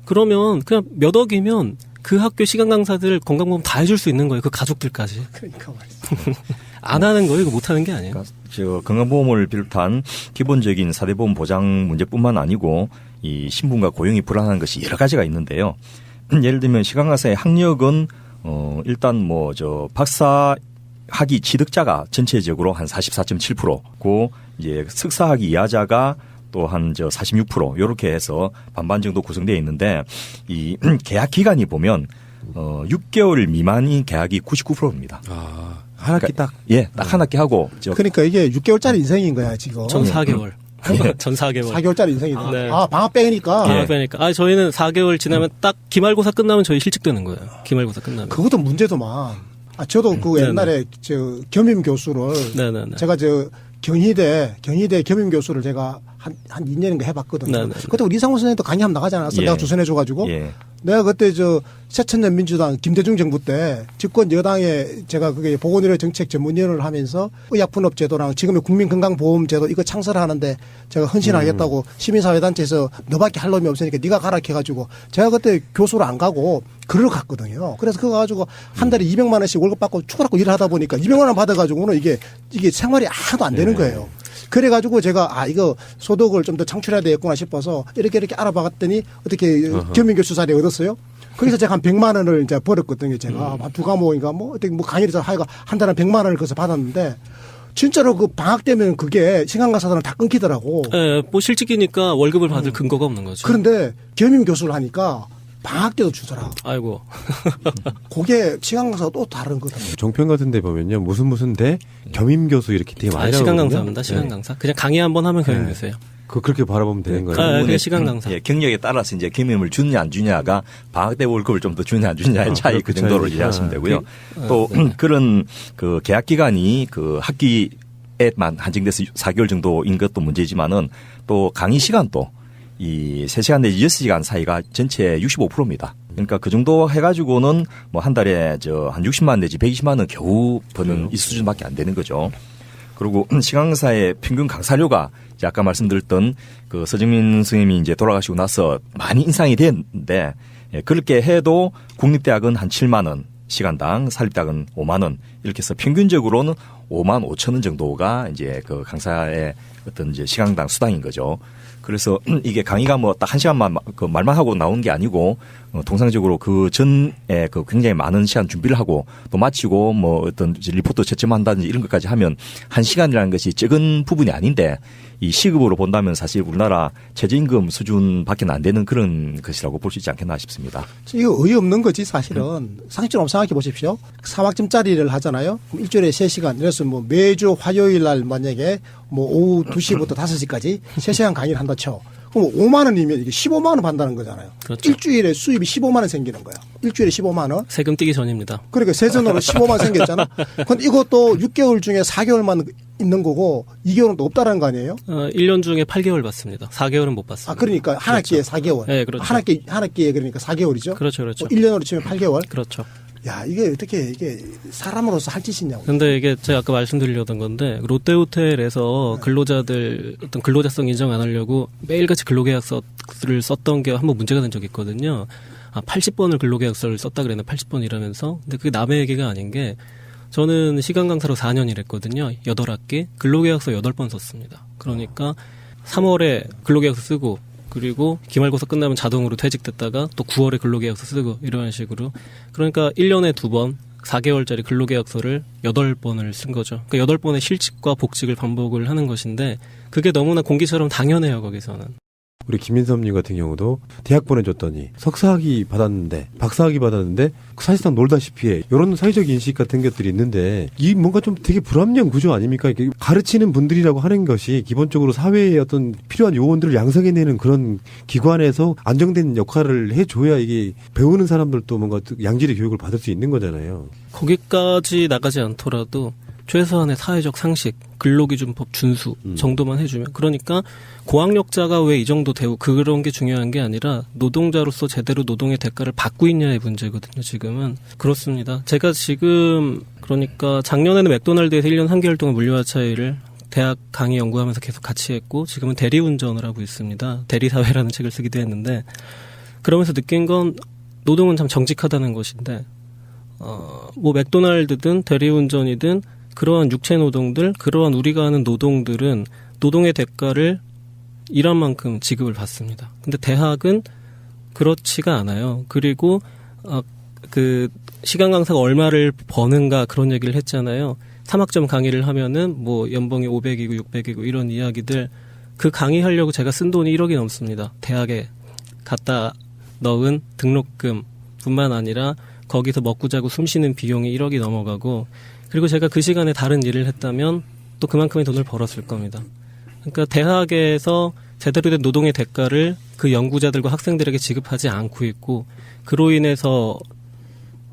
그러면 그냥 몇 억이면 그 학교 시간 강사들 건강보험 다 해줄 수 있는 거예요. 그 가족들까지. 그러니까 말이죠. 안 하는 거예요. 이거 못 하는 게 아니에요. 그러니까 건강보험을 비롯한 기본적인 4대보험 보장 문제뿐만 아니고 이 신분과 고용이 불안한 것이 여러 가지가 있는데요. 예를 들면 시간 강사의 학력은 일단 박사 학위 취득자가 전체적으로 한 44.7%고 이제 석사학위 이하자가 또 한 46% 이렇게 해서 반반 정도 구성되어 있는데 이 계약 기간이 보면 6개월 미만인 계약이 99%입니다. 한 학기 딱. 딱 한 학기 하고. 그러니까 이게 6개월짜리 인생인 거야 지금. 전 4개월. 전 4개월. 4개월짜리 인생이다. 네. 방학 빼니까. 방학 빼니까. 저희는 4개월 지나면 딱 기말고사 끝나면 저희 실직되는 거예요. 기말고사 끝나면. 그것도 문제도만. 저도 그 옛날에 겸임 교수를 네네네. 제가 경희대 겸임 교수를 제가 한 2년인가 해봤거든요. 네네. 그때 우리 이상호 선생님도 강의 한번 나가지 않았어? 내가 주선해줘가지고. 내가 그때 새천년 민주당 김대중 정부 때 집권 여당에 제가 그게 보건의료 정책 전문위원을 하면서 의약분업 제도랑 지금의 국민건강보험 제도 이거 창설하는데 제가 헌신하겠다고 시민사회단체에서 너밖에 할 놈이 없으니까 네가 가라 해가지고 제가 그때 교수로 안 가고 글을 갔거든요. 그래서 그거 가지고 한 달에 200만 원씩 월급 받고 축구하고 일을 하다 보니까 200만 원 받아가지고는 이게 생활이 하나도 안 되는 거예요. 그래가지고 제가 이거 소득을 좀 더 창출해야 되겠구나 싶어서 이렇게 알아봤더니 어떻게 겸임교수 자리 얻었어요. 그래서 제가 한 100만 원을 이제 벌었거든요. 제가 두 과목인가 어떻게 강의를 하여가 한 달에 100만 원을 거기서 받았는데 진짜로 그 방학 되면 그게 시간 강사들은 다 끊기더라고. 예, 뭐 실직이니까 월급을 받을 근거가 없는 거죠. 그런데 겸임 교수를 하니까 방학 때도 주더라. 아이고. 그게 시간 강사가 또 다른 거다. 종편 같은 데 보면요. 무슨 대 겸임 교수 이렇게 되게 많이 시간 나오거든요. 강사입니다. 시간 강사. 그냥 강의 한번 하면 겸임 교수예요. 그렇게 바라보면 되는 거예요. 아, 그게 시간 강사. 예, 경력에 따라서 이제 겸임을 주느냐 안 주냐가 방학 때 월급을 좀 더 주느냐 안 주느냐의 차이 그 정도로 차이니까. 이해하시면 되고요. 또 그런 그 계약 기간이 그 학기에만 한정돼서 4개월 정도인 것도 문제지만은 또 강의 시간도 이 3시간 내지 6시간 사이가 전체 65%입니다. 그러니까 그 정도 해가지고는 뭐 한 달에 한 60만 내지 120만 원 겨우 버는 이 수준밖에 안 되는 거죠. 그리고 시간 강사의 평균 강사료가 이제 아까 말씀드렸던 그 서정민 선생님이 이제 돌아가시고 나서 많이 인상이 됐는데 예, 그렇게 해도 국립대학은 한 7만 원 시간당, 사립대학은 5만 원 이렇게 해서 평균적으로는 5만 5천 원 정도가 이제 그 강사의 어떤 이제 시간당 수당인 거죠. 그래서 이게 강의가 뭐 딱 1시간만 그 말만 하고 나오는 게 아니고 통상적으로 그 전에 그 굉장히 많은 시간 준비를 하고 또 마치고 뭐 어떤 리포트 채점한다든지 이런 것까지 하면 1시간이라는 것이 적은 부분이 아닌데 이 시급으로 본다면 사실 우리나라 최저임금 수준밖에 안 되는 그런 것이라고 볼 수 있지 않겠나 싶습니다. 이거 어이없는 거지 사실은. 상식적으로 생각해 보십시오. 3학점짜리를 하잖아요. 그럼 일주일에 3시간. 그래서 뭐 매주 화요일 날 만약에 뭐 오후 2시부터 5시까지 3시간 강의를 한다 쳐. 그럼 5만 원이면 이게 15만 원 받는다는 거잖아요. 그렇죠. 일주일에 수입이 15만 원 생기는 거야. 일주일에 15만 원. 세금 떼기 전입니다. 그러니까 세전으로 15만 원 생겼잖아. 근데 이것도 6개월 중에 4개월만 있는 거고 2개월은 또 없다라는 거 아니에요? 1년 중에 8개월 받습니다. 4개월은 못 받습니다. 아, 그러니까 한 학기에 4개월. 네, 그렇죠. 한 학기에 그러니까 4개월이죠. 그렇죠, 그렇죠. 1년으로 치면 8개월. 그렇죠. 야, 이게 어떻게 이게 사람으로서 할 짓이냐고. 근데 이게 제가 아까 말씀드리려던 건데 롯데호텔에서 근로자들 어떤 근로자성 인정 안 하려고 매일같이 근로계약서를 썼던 게 한번 문제가 된 적이 있거든요. 80번을 근로계약서를 썼다 그랬나 80번 일하면서. 근데 그게 남의 얘기가 아닌 게 저는 시간 강사로 4년 일했거든요. 8학기 근로계약서 8번 썼습니다. 그러니까 3월에 근로계약서 쓰고 그리고 기말고사 끝나면 자동으로 퇴직됐다가 또 9월에 근로계약서 쓰고 이런 식으로. 그러니까 1년에 2번 4개월짜리 근로계약서를 8번을 쓴 거죠. 그러니까 8번의 실직과 복직을 반복을 하는 것인데 그게 너무나 공기처럼 당연해요, 거기서는. 우리 김민섭님 같은 경우도 대학 보내줬더니 석사학위 받았는데 박사학위 받았는데 사실상 놀다시피 해. 이런 사회적 인식 같은 것들이 있는데 이 뭔가 좀 되게 불합리한 구조 아닙니까? 이게 가르치는 분들이라고 하는 것이 기본적으로 사회의 어떤 필요한 요원들을 양성해내는 그런 기관에서 안정된 역할을 해줘야 이게 배우는 사람들도 뭔가 양질의 교육을 받을 수 있는 거잖아요. 거기까지 나가지 않더라도 최소한의 사회적 상식, 근로기준법 준수 정도만 해주면. 그러니까 고학력자가 왜 이 정도 되고 그런 게 중요한 게 아니라 노동자로서 제대로 노동의 대가를 받고 있냐의 문제거든요. 지금은. 그렇습니다. 제가 지금 그러니까 작년에는 맥도날드에서 1년 3개월 동안 물류하차일을 대학 강의 연구하면서 계속 같이 했고 지금은 대리운전을 하고 있습니다. 대리사회라는 책을 쓰기도 했는데 그러면서 느낀 건 노동은 참 정직하다는 것인데 뭐 맥도날드든 대리운전이든 그러한 육체 노동들, 그러한 우리가 하는 노동들은 노동의 대가를 일한 만큼 지급을 받습니다. 근데 대학은 그렇지가 않아요. 그리고 그 시간 강사가 얼마를 버는가 그런 얘기를 했잖아요. 3학점 강의를 하면은 뭐 연봉이 500이고 600이고 이런 이야기들 그 강의하려고 제가 쓴 돈이 1억이 넘습니다. 대학에 갖다 넣은 등록금 뿐만 아니라 거기서 먹고 자고 숨 쉬는 비용이 1억이 넘어가고 그리고 제가 그 시간에 다른 일을 했다면 또 그만큼의 돈을 벌었을 겁니다. 그러니까 대학에서 제대로 된 노동의 대가를 그 연구자들과 학생들에게 지급하지 않고 있고 그로 인해서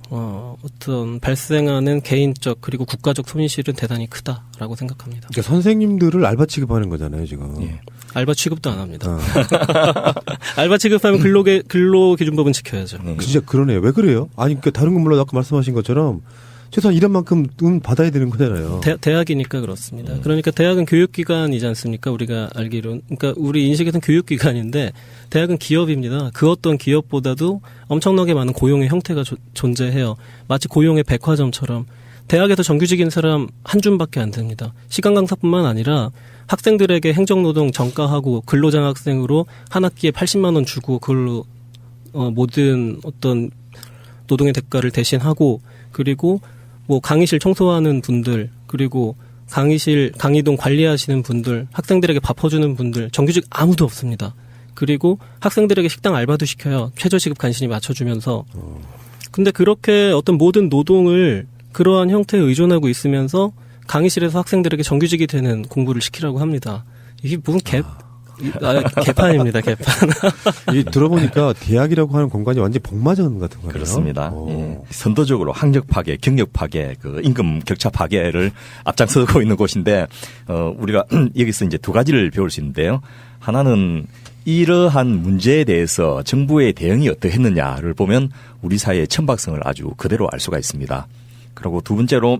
어떤 발생하는 개인적 그리고 국가적 손실은 대단히 크다라고 생각합니다. 그러니까 선생님들을 알바 취급하는 거잖아요, 지금. 예. 알바 취급도 안 합니다. 알바 취급하면 근로기준법은 지켜야죠. 진짜 그러네요. 왜 그래요? 아니, 그러니까 다른 건 몰라도 아까 말씀하신 것처럼 최소한 이런 만큼 돈 받아야 되는 거잖아요. 대학이니까 그렇습니다. 그러니까 대학은 교육기관이지 않습니까? 우리가 알기로는. 그러니까 우리 인식에서는 교육기관인데 대학은 기업입니다. 그 어떤 기업보다도 엄청나게 많은 고용의 형태가 존재해요. 마치 고용의 백화점처럼. 대학에서 정규직인 사람 한 줌밖에 안 됩니다. 시간 강사뿐만 아니라 학생들에게 행정노동 전가하고 근로장학생으로 한 학기에 80만 원 주고 그걸로 모든 어떤 노동의 대가를 대신하고 그리고 뭐 강의실 청소하는 분들 그리고 강의실, 강의동 관리하시는 분들, 학생들에게 밥 퍼주는 분들, 정규직 아무도 없습니다. 그리고 학생들에게 식당 알바도 시켜요. 최저시급 간신히 맞춰주면서. 근데 그렇게 어떤 모든 노동을 그러한 형태에 의존하고 있으면서 강의실에서 학생들에게 정규직이 되는 공부를 시키라고 합니다. 이게 무슨 개판입니다, 개판. 이 들어보니까 대학이라고 하는 공간이 완전 복마전 같은 거예요. 그렇습니다. 예. 선도적으로 학력 파괴, 경력 파괴, 그 임금 격차 파괴를 앞장서고 있는 곳인데, 우리가 여기서 이제 두 가지를 배울 수 있는데요. 하나는 이러한 문제에 대해서 정부의 대응이 어떠했느냐를 보면 우리 사회의 천박성을 아주 그대로 알 수가 있습니다. 그리고 두 번째로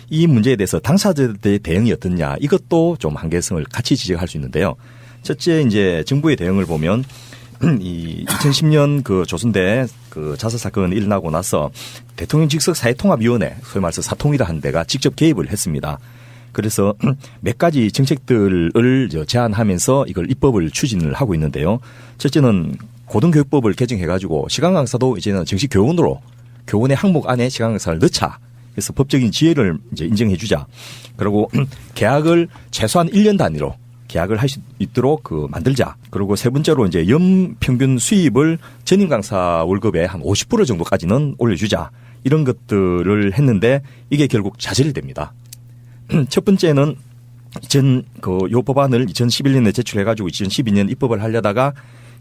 이 문제에 대해서 당사자들의 대응이 어떻냐, 이것도 좀 한계성을 같이 지적할 수 있는데요. 첫째, 이제 정부의 대응을 보면 이 2010년 그 조선대 그 자살 사건이 일어나고 나서 대통령 직속 사회통합위원회, 소위 말해서 사통이라 한 데가 직접 개입을 했습니다. 그래서 몇 가지 정책들을 제안하면서 이걸 입법을 추진을 하고 있는데요. 첫째는 고등교육법을 개정해가지고 시간 강사도 이제는 정식 교원으로 교원의 항목 안에 시간 강사를 넣자. 그래서 법적인 지혜를 이제 인정해주자. 그리고 계약을 최소한 1년 단위로 계약을 할 수 있도록 만들자. 그리고 세 번째로 이제 연 평균 수입을 전임 강사 월급의 한 50% 정도까지는 올려주자. 이런 것들을 했는데 이게 결국 자질이 됩니다. 첫 번째는 요 법안을 2011년에 제출해가지고 2012년 입법을 하려다가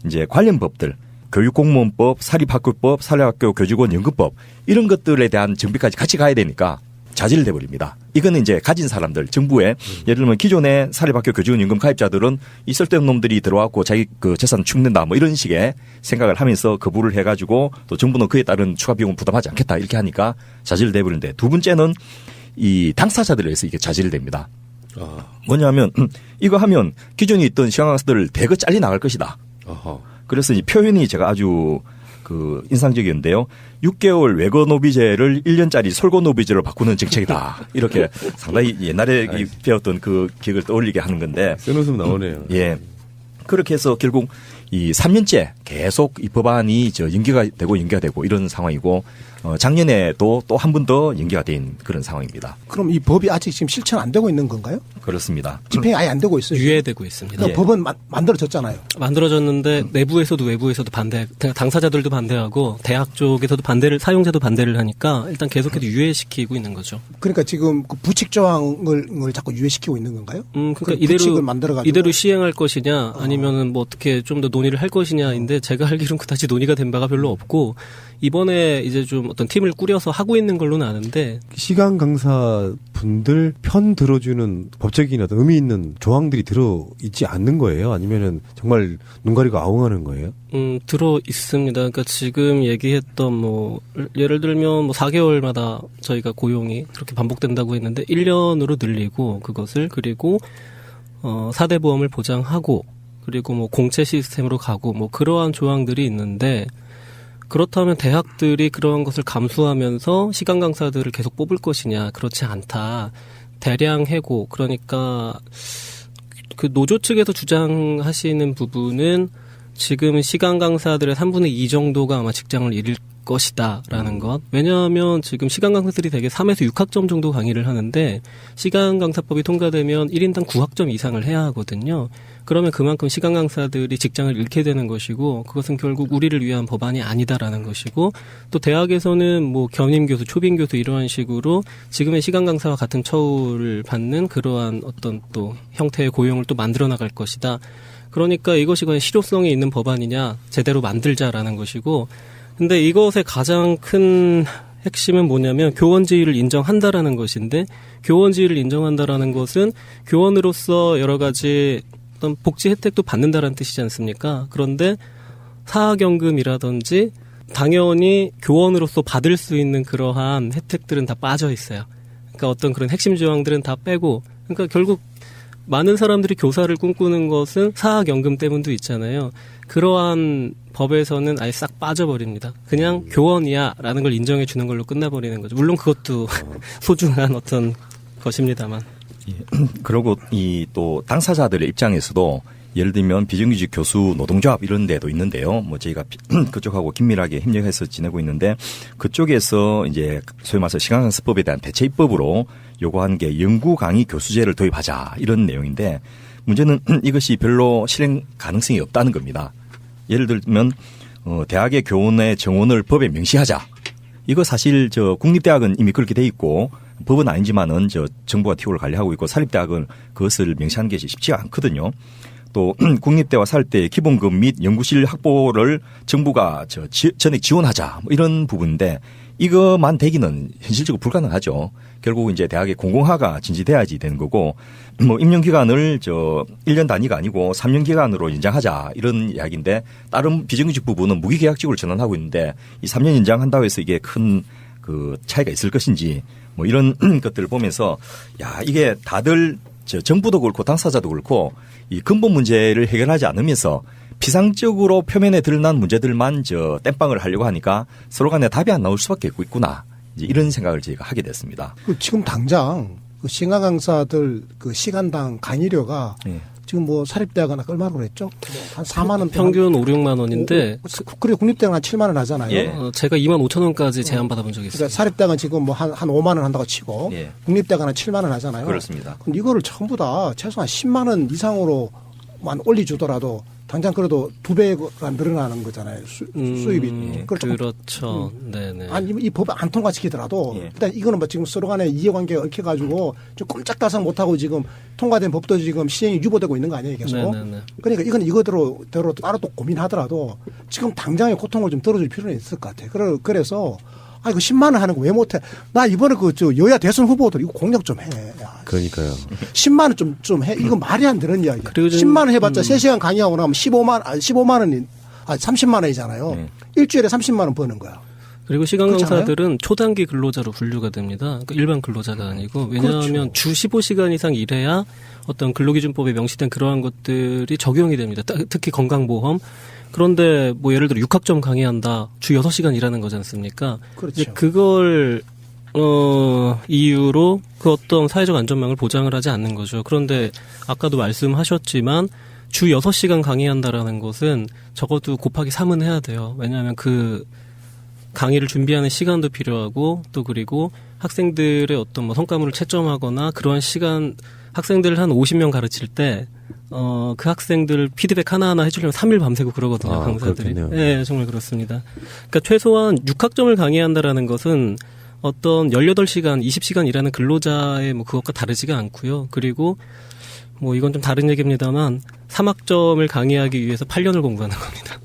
이제 관련 법들, 교육공무원법, 사립학교법, 사립학교 교직원 연금법 이런 것들에 대한 정비까지 같이 가야 되니까 자질돼 버립니다. 이거는 이제 가진 사람들, 정부에 예를 들면 기존의 사립학교 교직원 연금 가입자들은 이 쓸데없는 놈들이 들어왔고 자기 그 재산 축낸다 뭐 이런 식의 생각을 하면서 거부를 해가지고 또 정부는 그에 따른 추가 비용을 부담하지 않겠다 이렇게 하니까 자질돼 버리는데, 두 번째는 이 당사자들에 의해서 이게 자질됩니다. 뭐냐면 이거 하면 기존에 있던 시간 강사들을 대거 잘리 나갈 것이다. 그래서 이 표현이 제가 아주 인상적이었는데요. 6개월 외거 노비제를 1년짜리 솔고 노비제로 바꾸는 정책이다. 이렇게 상당히 옛날에 배웠던 그 기억을 떠올리게 하는 건데. 쓴웃음 나오네요. 예. 그렇게 해서 결국 이 3년째 계속 이 법안이 연기가 되고 이런 상황이고, 작년에도 또 한 번 더 연기가 된 그런 상황입니다. 그럼 이 법이 아직 지금 실천 안 되고 있는 건가요? 그렇습니다. 집행이 아예 안 되고 있어요. 유예되고 있습니다. 그러니까 법은 만들어졌잖아요. 만들어졌는데 내부에서도 외부에서도 당사자들도 반대하고 대학 쪽에서도 사용자도 반대를 하니까 일단 계속해서 유예시키고 있는 거죠. 그러니까 지금 그 부칙 조항을 자꾸 유예시키고 있는 건가요? 그러니까 부칙을 만들어가지고 이대로 시행할 것이냐 아니면은 뭐 어떻게 좀 더 논의를 할 것이냐인데, 제가 알기로는 그다지 논의가 된 바가 별로 없고 이번에 이제 좀 어떤 팀을 꾸려서 하고 있는 걸로는 아는데, 시간 강사 분들 편 들어주는 법적인 어떤 의미 있는 조항들이 들어있지 않는 거예요? 아니면은 정말 눈 가리고 아웅하는 거예요? 들어 있습니다. 그러니까 지금 얘기했던 뭐 예를 들면 뭐 4개월마다 저희가 고용이 그렇게 반복된다고 했는데 1년으로 늘리고 그것을, 그리고 4대 보험을 보장하고, 그리고 뭐 공채 시스템으로 가고 뭐 그러한 조항들이 있는데, 그렇다면 대학들이 그러한 것을 감수하면서 시간 강사들을 계속 뽑을 것이냐? 그렇지 않다. 대량 해고, 그러니까 그 노조 측에서 주장하시는 부분은 지금 시간 강사들의 3분의 2 정도가 아마 직장을 잃을 것이다라는 것. 왜냐하면 지금 시간 강사들이 대개 3에서 6학점 정도 강의를 하는데, 시간 강사법이 통과되면 1인당 9학점 이상을 해야 하거든요. 그러면 그만큼 시간 강사들이 직장을 잃게 되는 것이고, 그것은 결국 우리를 위한 법안이 아니다라는 것이고, 또 대학에서는 뭐 겸임 교수, 초빙 교수 이러한 식으로 지금의 시간 강사와 같은 처우를 받는 그러한 어떤 또 형태의 고용을 또 만들어 나갈 것이다. 그러니까 이것이 과연 실효성이 있는 법안이냐, 제대로 만들자라는 것이고, 근데 이것의 가장 큰 핵심은 뭐냐면 교원지위를 인정한다라는 것인데, 교원지위를 인정한다라는 것은 교원으로서 여러 가지 어떤 복지 혜택도 받는다라는 뜻이지 않습니까? 그런데 사학연금이라든지 당연히 교원으로서 받을 수 있는 그러한 혜택들은 다 빠져 있어요. 그러니까 어떤 그런 핵심 조항들은 다 빼고, 그러니까 결국 많은 사람들이 교사를 꿈꾸는 것은 사학연금 때문도 있잖아요. 그러한 법에서는 아예 싹 빠져버립니다. 그냥 교원이야 라는 걸 인정해 주는 걸로 끝나버리는 거죠. 물론 그것도 소중한 어떤 것입니다만. 그리고 이 또 당사자들의 입장에서도 예를 들면 비정규직 교수 노동조합 이런 데도 있는데요. 뭐 저희가 그쪽하고 긴밀하게 협력해서 지내고 있는데 그쪽에서 이제 소위 말해서 시간강사법에 대한 대체 입법으로 요구하는 게 연구 강의 교수제를 도입하자 이런 내용인데 문제는 이것이 별로 실행 가능성이 없다는 겁니다. 예를 들면 대학의 교원의 정원을 법에 명시하자. 이거 사실 저 국립대학은 이미 그렇게 돼 있고 법은 아니지만은 저 정부가 TO를 관리하고 있고 사립대학은 그것을 명시하는 게 쉽지가 않거든요. 또 국립대와 사립대의 기본급 및 연구실 확보를 정부가 전액 지원하자 뭐 이런 부분인데 이것만 되기는 현실적으로 불가능하죠. 결국 이제 대학의 공공화가 진지돼야지 되는 거고 뭐 임용 기간을 1년 단위가 아니고 3년 기간으로 연장하자 이런 이야기인데 다른 비정규직 부분은 무기계약직으로 전환하고 있는데 이 3년 연장한다고 해서 이게 큰 그 차이가 있을 것인지 뭐 이런 것들을 보면서 야 이게 다들 정부도 그렇고 당사자도 그렇고 이 근본 문제를 해결하지 않으면서 피상적으로 표면에 드러난 문제들만 땜빵을 하려고 하니까 서로 간에 답이 안 나올 수밖에 있구나. 이제 이런 생각을 저희가 하게 됐습니다. 지금 당장 그 시간 강사들 그 시간당 강의료가 지금 뭐 사립대학은 얼마로 그랬죠? 한 4만 원 평균 5, 6만 원인데 그리고 국립대학은 한 7만 원 하잖아요. 예. 제가 2만 5천 원까지 제한 받아본 적이 있어요. 그러니까 사립대학은 지금 뭐 한 5만 원 한다고 치고 예. 국립대학은 한 7만 원 하잖아요. 그렇습니다. 근데 이거를 전부 다 최소한 10만 원 이상으로만 올려주더라도 당장 그래도 2배가 늘어나는 거잖아요. 수입이. 그렇죠. 네네. 아니 이 법 안 통과시키더라도 일단 이거는 뭐 지금 서로 간에 이해관계가 얽혀가지고 좀 꼼짝달싹 못하고 지금 통과된 법도 지금 시행이 유보되고 있는 거 아니에요 계속. 네네네. 그러니까 이건 이거대로 따로 또 고민하더라도 지금 당장의 고통을 좀 덜어줄 필요는 있을 것 같아요. 그래서 이거 10만 원 하는 거 왜 못해? 나 이번에 여야 대선 후보들 이거 공약 좀 해. 야, 그러니까요. 10만 원 좀 해. 이거 말이 안 되는 이야기야. 그리고 10만 원 해봤자 3시간 강의하고 나면 15만 원이 30만 원이잖아요. 일주일에 30만 원 버는 거야. 그리고 시간 그렇지 강사들은 초단기 근로자로 분류가 됩니다. 그러니까 일반 근로자가 아니고 왜냐하면 그렇죠. 주 15시간 이상 일해야 어떤 근로기준법에 명시된 그러한 것들이 적용이 됩니다. 특히 건강보험. 그런데 뭐 예를 들어 6학점 강의한다. 주 6시간 일하는 거지 않습니까? 그렇죠. 이제 그걸 이유로 그 어떤 사회적 안전망을 보장을 하지 않는 거죠. 그런데 아까도 말씀하셨지만 주 6시간 강의한다라는 것은 적어도 곱하기 3은 해야 돼요. 왜냐하면 그 강의를 준비하는 시간도 필요하고 또 그리고 학생들의 어떤 뭐 성과물을 채점하거나 그러한 시간 학생들을 한 50명 가르칠 때 그 학생들 피드백 하나하나 해주려면 3일 밤새고 그러거든요, 강사들이. 그렇겠네요. 네, 정말 그렇습니다. 그러니까 최소한 6학점을 강의한다라는 것은 어떤 18시간, 20시간 일하는 근로자의 뭐 그것과 다르지가 않고요. 그리고 뭐 이건 좀 다른 얘기입니다만 3학점을 강의하기 위해서 8년을 공부하는 겁니다.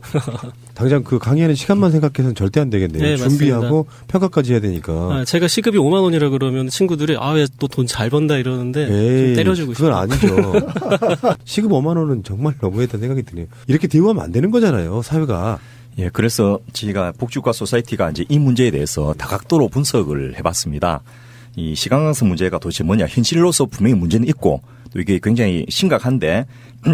당장 그 강의하는 시간만 생각해서는 절대 안 되겠네요. 네, 준비하고 평가까지 해야 되니까. 제가 시급이 5만 원이라 그러면 친구들이 왜 또 돈 잘 번다 이러는데 좀 때려주고 그건 싶어요. 아니죠. 시급 5만 원은 정말 너무했다는 생각이 드네요. 이렇게 대우하면 안 되는 거잖아요, 사회가. 예, 그래서 저희가 복지국가 소사이티가 이제 이 문제에 대해서 다각도로 분석을 해봤습니다. 이 시간 강사 문제가 도대체 뭐냐? 현실로서 분명히 문제는 있고 또 이게 굉장히 심각한데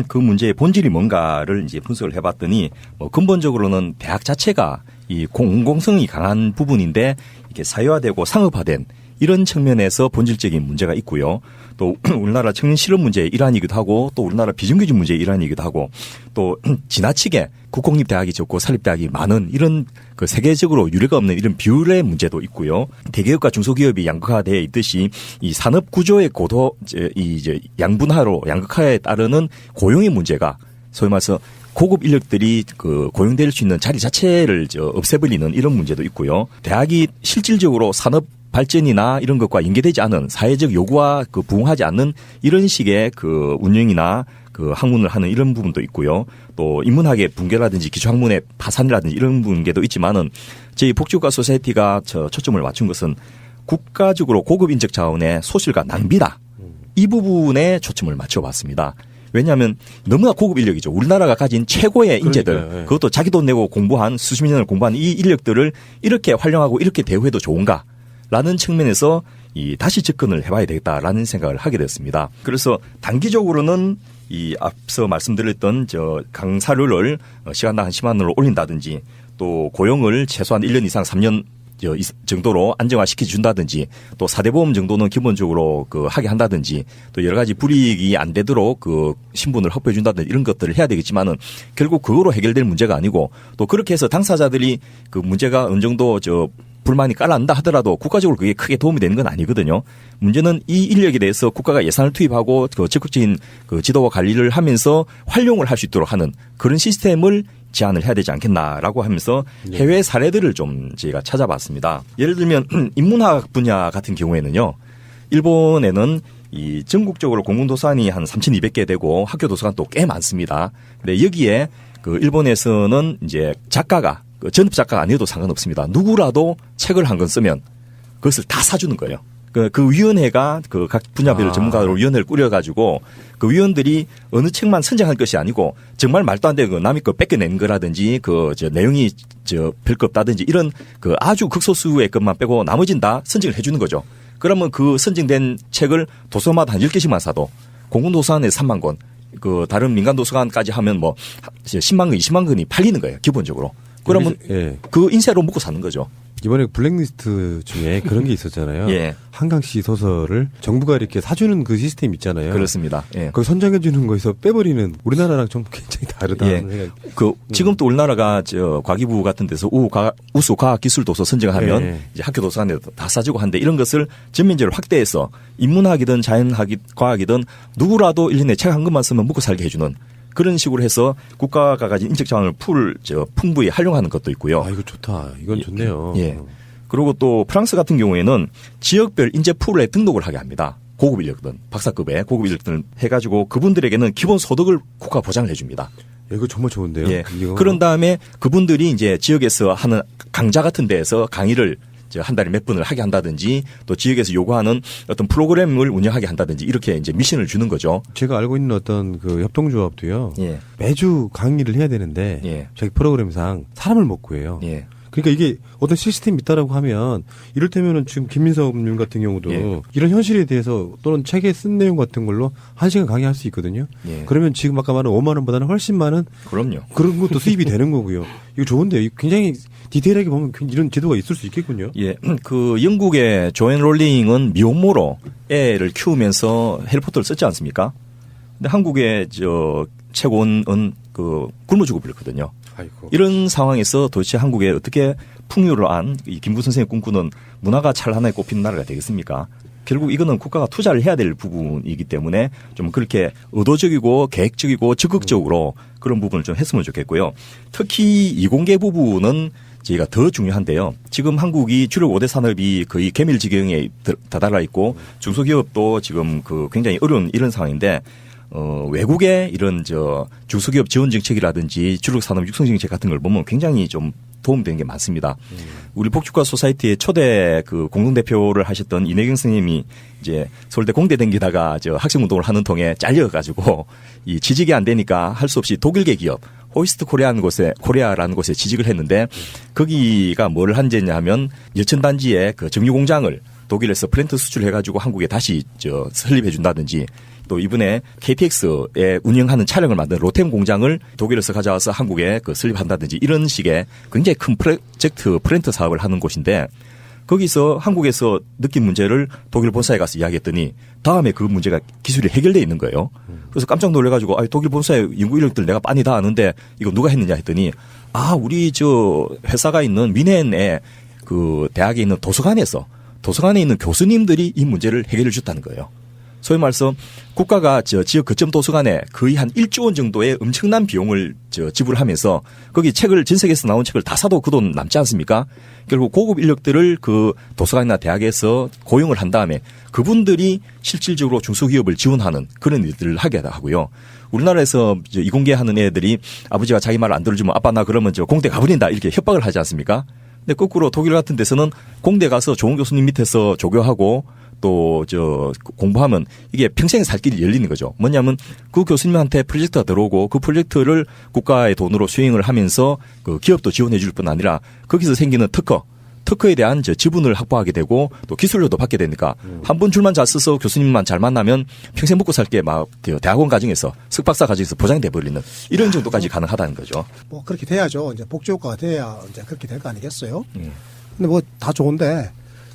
그 문제의 본질이 뭔가를 이제 분석을 해봤더니 뭐 근본적으로는 대학 자체가 이 공공성이 강한 부분인데 이게 사회화되고 상업화된 이런 측면에서 본질적인 문제가 있고요. 또 우리나라 청년 실업 문제의 일환이기도 하고 또 우리나라 비정규직 문제의 일환이기도 하고 또 지나치게 국공립대학이 적고 사립대학이 많은 이런 그 세계적으로 유례가 없는 이런 비율의 문제도 있고요. 대기업과 중소기업이 양극화되어 있듯이 이 산업 구조의 양분화로 양극화에 따르는 고용의 문제가 소위 말해서 고급 인력들이 그 고용될 수 있는 자리 자체를 없애버리는 이런 문제도 있고요. 대학이 실질적으로 산업 발전이나 이런 것과 연계되지 않은 사회적 요구와 그 부응하지 않는 이런 식의 그 운영이나 그 학문을 하는 이런 부분도 있고요. 또 인문학의 붕괴라든지 기초학문의 파산이라든지 이런 문제도 있지만은 저희 복지국가 소사이티가 초점을 맞춘 것은 국가적으로 고급 인적 자원의 소실과 낭비다. 이 부분에 초점을 맞춰봤습니다. 왜냐하면 너무나 고급 인력이죠. 우리나라가 가진 최고의 인재들. 그러니까요. 그것도 자기 돈 내고 공부한 수십 년을 공부한 이 인력들을 이렇게 활용하고 이렇게 대우해도 좋은가? 라는 측면에서 다시 접근을 해봐야 되겠다라는 생각을 하게 됐습니다. 그래서 단기적으로는 이 앞서 말씀드렸던 강사료를 시간당 한 10만 원으로 올린다든지 또 고용을 최소한 1년 이상 3년 정도로 안정화시켜 준다든지 또 4대 보험 정도는 기본적으로 하게 한다든지 또 여러 가지 불이익이 안 되도록 신분을 확보해 준다든지 이런 것들을 해야 되겠지만은 결국 그거로 해결될 문제가 아니고 또 그렇게 해서 당사자들이 문제가 어느 정도 불만이 깔아난다 하더라도 국가적으로 그게 크게 도움이 되는 건 아니거든요. 문제는 이 인력에 대해서 국가가 예산을 투입하고 적극적인 지도와 관리를 하면서 활용을 할 수 있도록 하는 그런 시스템을 제안을 해야 되지 않겠나라고 하면서 해외 사례들을 좀 저희가 찾아봤습니다. 예를 들면 인문학 분야 같은 경우에는요. 일본에는 이 전국적으로 공공도서관이 한 3,200개 되고 학교 도서관도 꽤 많습니다. 근데 여기에 일본에서는 이제 작가가 전업 작가가 아니어도 상관없습니다. 누구라도 책을 한 권 쓰면 그것을 다 사주는 거예요. 그 위원회가 각 분야별 전문가로 위원회를 꾸려가지고 그 위원들이 어느 책만 선정할 것이 아니고 정말 말도 안 되고 남의 거 뺏겨낸 거라든지 내용이 별거 없다든지 이런 아주 극소수의 것만 빼고 나머지는 다 선정을 해주는 거죠. 그러면 그 선정된 책을 도서마다 한 10개씩만 사도 공공도서관에 3만 권, 다른 민간도서관까지 하면 10만 권, 20만 권이 팔리는 거예요. 기본적으로. 그러면 그 인쇄로 먹고 사는 거죠. 이번에 블랙리스트 중에 그런 게 있었잖아요. 예. 한강씨 소설을 정부가 이렇게 사주는 그 시스템 있잖아요. 그렇습니다. 예. 거기 선정해 주는 거에서 빼버리는 우리나라랑 좀 굉장히 다르다는 생각이. 지금 또 우리나라가 과기부 같은 데서 우수 과학기술도서 선정하면 예. 이제 학교 도서관에 다 싸주고 하는데 이런 것을 전면적으로 확대해서 인문학이든 자연과학이든 누구라도 1년에 책 한 권만 쓰면 먹고 살게 해주는 그런 식으로 해서 국가가 가진 인적 자원을 풍부히 활용하는 것도 있고요. 이거 좋다. 이건 좋네요. 예. 그리고 또 프랑스 같은 경우에는 지역별 인재 풀에 등록을 하게 합니다. 고급 인력들, 박사급의 고급 인력들을 해가지고 그분들에게는 기본 소득을 국가가 보장을 해줍니다. 이거 정말 좋은데요. 예. 그런 다음에 그분들이 이제 지역에서 하는 강좌 같은 데에서 강의를 한 달에 몇 번을 하게 한다든지 또 지역에서 요구하는 어떤 프로그램을 운영하게 한다든지 이렇게 이제 미션을 주는 거죠. 제가 알고 있는 어떤 협동조합도요. 예. 매주 강의를 해야 되는데 예. 자기 프로그램상 사람을 못 구해요. 예. 그러니까 이게 어떤 시스템이 있다라고 하면 이를테면은 지금 김민섭님 같은 경우도 예. 이런 현실에 대해서 또는 책에 쓴 내용 같은 걸로 1시간 강의할 수 있거든요. 예. 그러면 지금 아까 말한 5만 원보다는 훨씬 많은 그럼요. 그런 것도 수입이 되는 거고요. 이거 좋은데요. 굉장히 디테일하게 보면 이런 제도가 있을 수 있겠군요. 예. 영국의 조앤 롤링은 미혼모로 애를 키우면서 해리포터를 썼지 않습니까? 근데 한국의 채권은 굶어 죽어 버렸거든요. 아이고. 이런 상황에서 도대체 한국에 어떻게 풍요를 안 김구 선생의 꿈꾸는 문화가 찰나에 꼽히는 나라가 되겠습니까? 결국 이거는 국가가 투자를 해야 될 부분이기 때문에 좀 그렇게 의도적이고 계획적이고 적극적으로 그런 부분을 좀 했으면 좋겠고요. 특히 이공계 부분은 저희가 더 중요한데요. 지금 한국이 주력 5대 산업이 거의 개밀 지경에 다다라 있고 중소기업도 지금 굉장히 어려운 이런 상황인데 외국의 이런 중소기업 지원 정책이라든지 주력 산업 육성 정책 같은 걸 보면 굉장히 좀 도움되는 게 많습니다. 우리 복지국가 소사이티의 초대 공동대표를 하셨던 이내경 선생님이 이제 서울대 공대 댕기다가 학생 운동을 하는 통에 잘려가지고 이 취직이 안 되니까 할 수 없이 독일계 기업 호이스트 코리아라는 곳에 취직을 했는데 거기가 뭘 한제냐 하면 여천단지에 정유 공장을 독일에서 프렌트 수출해가지고 한국에 다시 설립해 준다든지 또 이번에 KTX에 운영하는 차량을 만든 로템 공장을 독일에서 가져와서 한국에 설립한다든지 이런 식의 굉장히 큰 프로젝트 프렌트 사업을 하는 곳인데 거기서 한국에서 느낀 문제를 독일 본사에 가서 이야기했더니 다음에 그 문제가 기술이 해결되어 있는 거예요. 그래서 깜짝 놀래가지고 독일 본사의 연구 인력들 내가 빤히 다 아는데 이거 누가 했느냐 했더니 우리 회사가 있는 미넨의 대학에 있는 도서관에 있는 교수님들이 이 문제를 해결해 줬다는 거예요. 소위 말해서 국가가 지역 거점 도서관에 거의 한 1조 원 정도의 엄청난 비용을 지불하면서 거기 전 세계에서 나온 책을 다 사도 그 돈 남지 않습니까? 결국 고급 인력들을 도서관이나 대학에서 고용을 한 다음에 그분들이 실질적으로 중소기업을 지원하는 그런 일들을 하게 하고요. 우리나라에서 이공계하는 애들이 아버지가 자기 말 안 들어주면 아빠 나 그러면 공대 가버린다 이렇게 협박을 하지 않습니까? 근데 거꾸로 독일 같은 데서는 공대 가서 좋은 교수님 밑에서 조교하고 또 공부하면 이게 평생의 살 길이 열리는 거죠. 뭐냐면 그 교수님한테 프로젝트가 들어오고 그 프로젝트를 국가의 돈으로 수행을 하면서 기업도 지원해 줄 뿐 아니라 거기서 생기는 특허에 대한 지분을 확보하게 되고 또 기술료도 받게 되니까 한 번 줄만 잘 써서 교수님만 잘 만나면 평생 먹고 살게 대학원 과정에서 석박사 과정에서 보장돼 버리는 이런 정도까지 가능하다는 거죠. 그렇게 돼야죠. 이제 복지국가가 돼야 이제 그렇게 될 거 아니겠어요? 근데 뭐 다 좋은데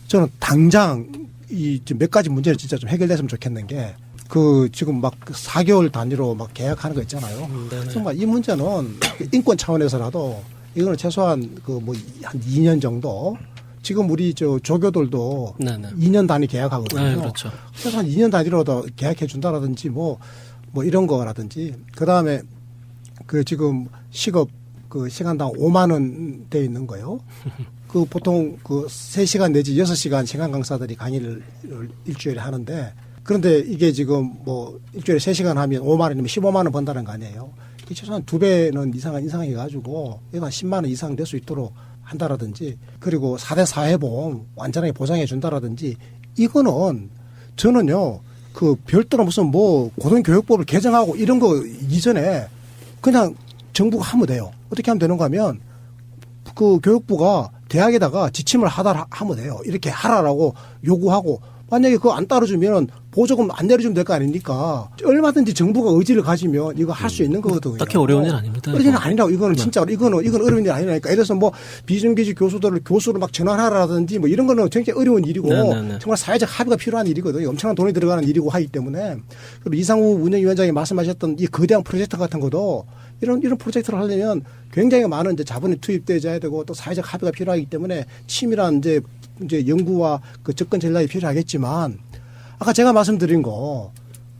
저는 당장 이 몇 가지 문제를 진짜 좀 해결됐으면 좋겠는 게 그 지금 막 4개월 단위로 막 계약하는 거 있잖아요. 정말 이 문제는 인권 차원에서라도 이거는 최소한 그 뭐 한 2년 정도 지금 우리 저 조교들도 네네. 2년 단위 계약하거든요. 네, 그렇죠. 최소한 2년 단위로도 계약해 준다라든지 뭐 이런 거라든지 그다음에 그 지금 시급 그 시간당 5만 원 돼 있는 거요. 그 보통 그 3시간 내지 6시간 시간 강사들이 강의를 일주일에 하는데 그런데 이게 지금 뭐 일주일에 3시간 하면 5만 원이면 15만 원 번다는 거 아니에요. 이게 최소한 2배는 인상해 가지고 이거 한 10만 원 이상 될 수 있도록 한다라든지 그리고 4대 사회보험 완전하게 보장해 준다라든지 이거는 저는요 그 별도로 무슨 뭐 고등교육법을 개정하고 이런 거 이전에 그냥 정부가 하면 돼요. 어떻게 하면 되는가 하면 그 교육부가 대학에다가 지침을 하면 돼요. 이렇게 하라라고 요구하고 만약에 그거 안 따라주면 보조금 안 내려주면 될 거 아닙니까? 얼마든지 정부가 의지를 가지면 이거 할 수 있는 거거든요. 딱히 어려운 일 아닙니다. 어려운 일 아니라고 이거는 진짜로 이거는 어려운 일 아니라니까. 예를 들어서 뭐 비정규직 교수들을 교수로 막 전환하라든지 뭐 이런 거는 굉장히 어려운 일이고 네네네. 정말 사회적 합의가 필요한 일이거든요. 엄청난 돈이 들어가는 일이고 하기 때문에 그리고 이상우 운영위원장이 말씀하셨던 이 거대한 프로젝트 같은 것도 이런 프로젝트를 하려면 굉장히 많은 이제 자본이 투입돼야 되고 또 사회적 합의가 필요하기 때문에 치밀한 이제 연구와 그 접근 전략이 필요하겠지만 아까 제가 말씀드린 거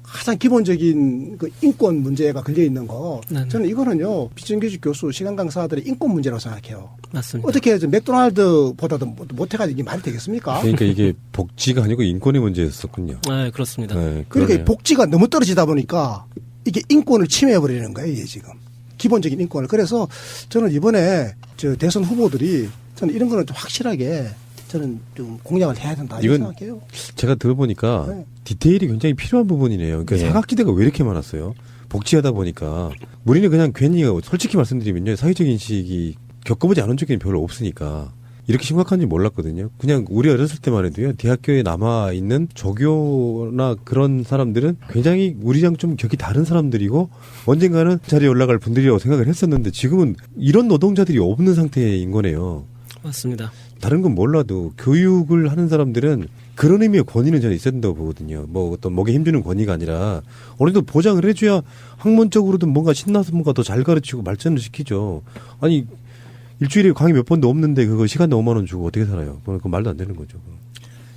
가장 기본적인 그 인권 문제가 걸려 있는 거 네네. 저는 이거는요 비정규직 교수 시간 강사들의 인권 문제라고 생각해요. 맞습니다. 어떻게 해서 맥도날드보다도 못해가지고 이게 말이 되겠습니까? 그러니까 이게 복지가 아니고 인권의 문제였었군요. 네, 그렇습니다. 네, 그러니까 그러네요. 복지가 너무 떨어지다 보니까 이게 인권을 침해해버리는 거예요, 이게 지금. 기본적인 인권을. 그래서 저는 이번에 저 대선 후보들이 저는 이런 거는 좀 확실하게 저는 좀 공약을 해야 된다. 이렇게 이건 생각해요. 제가 들어보니까 네. 디테일이 굉장히 필요한 부분이네요. 그러니까 예. 사각지대가 왜 이렇게 많았어요? 복지하다 보니까 우리는 그냥 괜히 솔직히 말씀드리면요. 사회적 인식이 겪어보지 않은 적이 별로 없으니까 이렇게 심각한지 몰랐거든요. 그냥 우리 어렸을 때만 해도요. 대학교에 남아있는 조교나 그런 사람들은 굉장히 우리랑 좀 격이 다른 사람들이고 언젠가는 자리에 올라갈 분들이라고 생각을 했었는데 지금은 이런 노동자들이 없는 상태인 거네요. 맞습니다. 다른 건 몰라도 교육을 하는 사람들은 그런 의미의 권위는 저는 있어야 된다고 보거든요. 뭐 어떤 목에 힘주는 권위가 아니라 어느 정도 보장을 해줘야 학문적으로든 뭔가 신나서 뭔가 더 잘 가르치고 발전을 시키죠. 아니 일주일에 강의 몇 번도 없는데 그거 시간당 5만 원 주고 어떻게 살아요? 그건 말도 안 되는 거죠.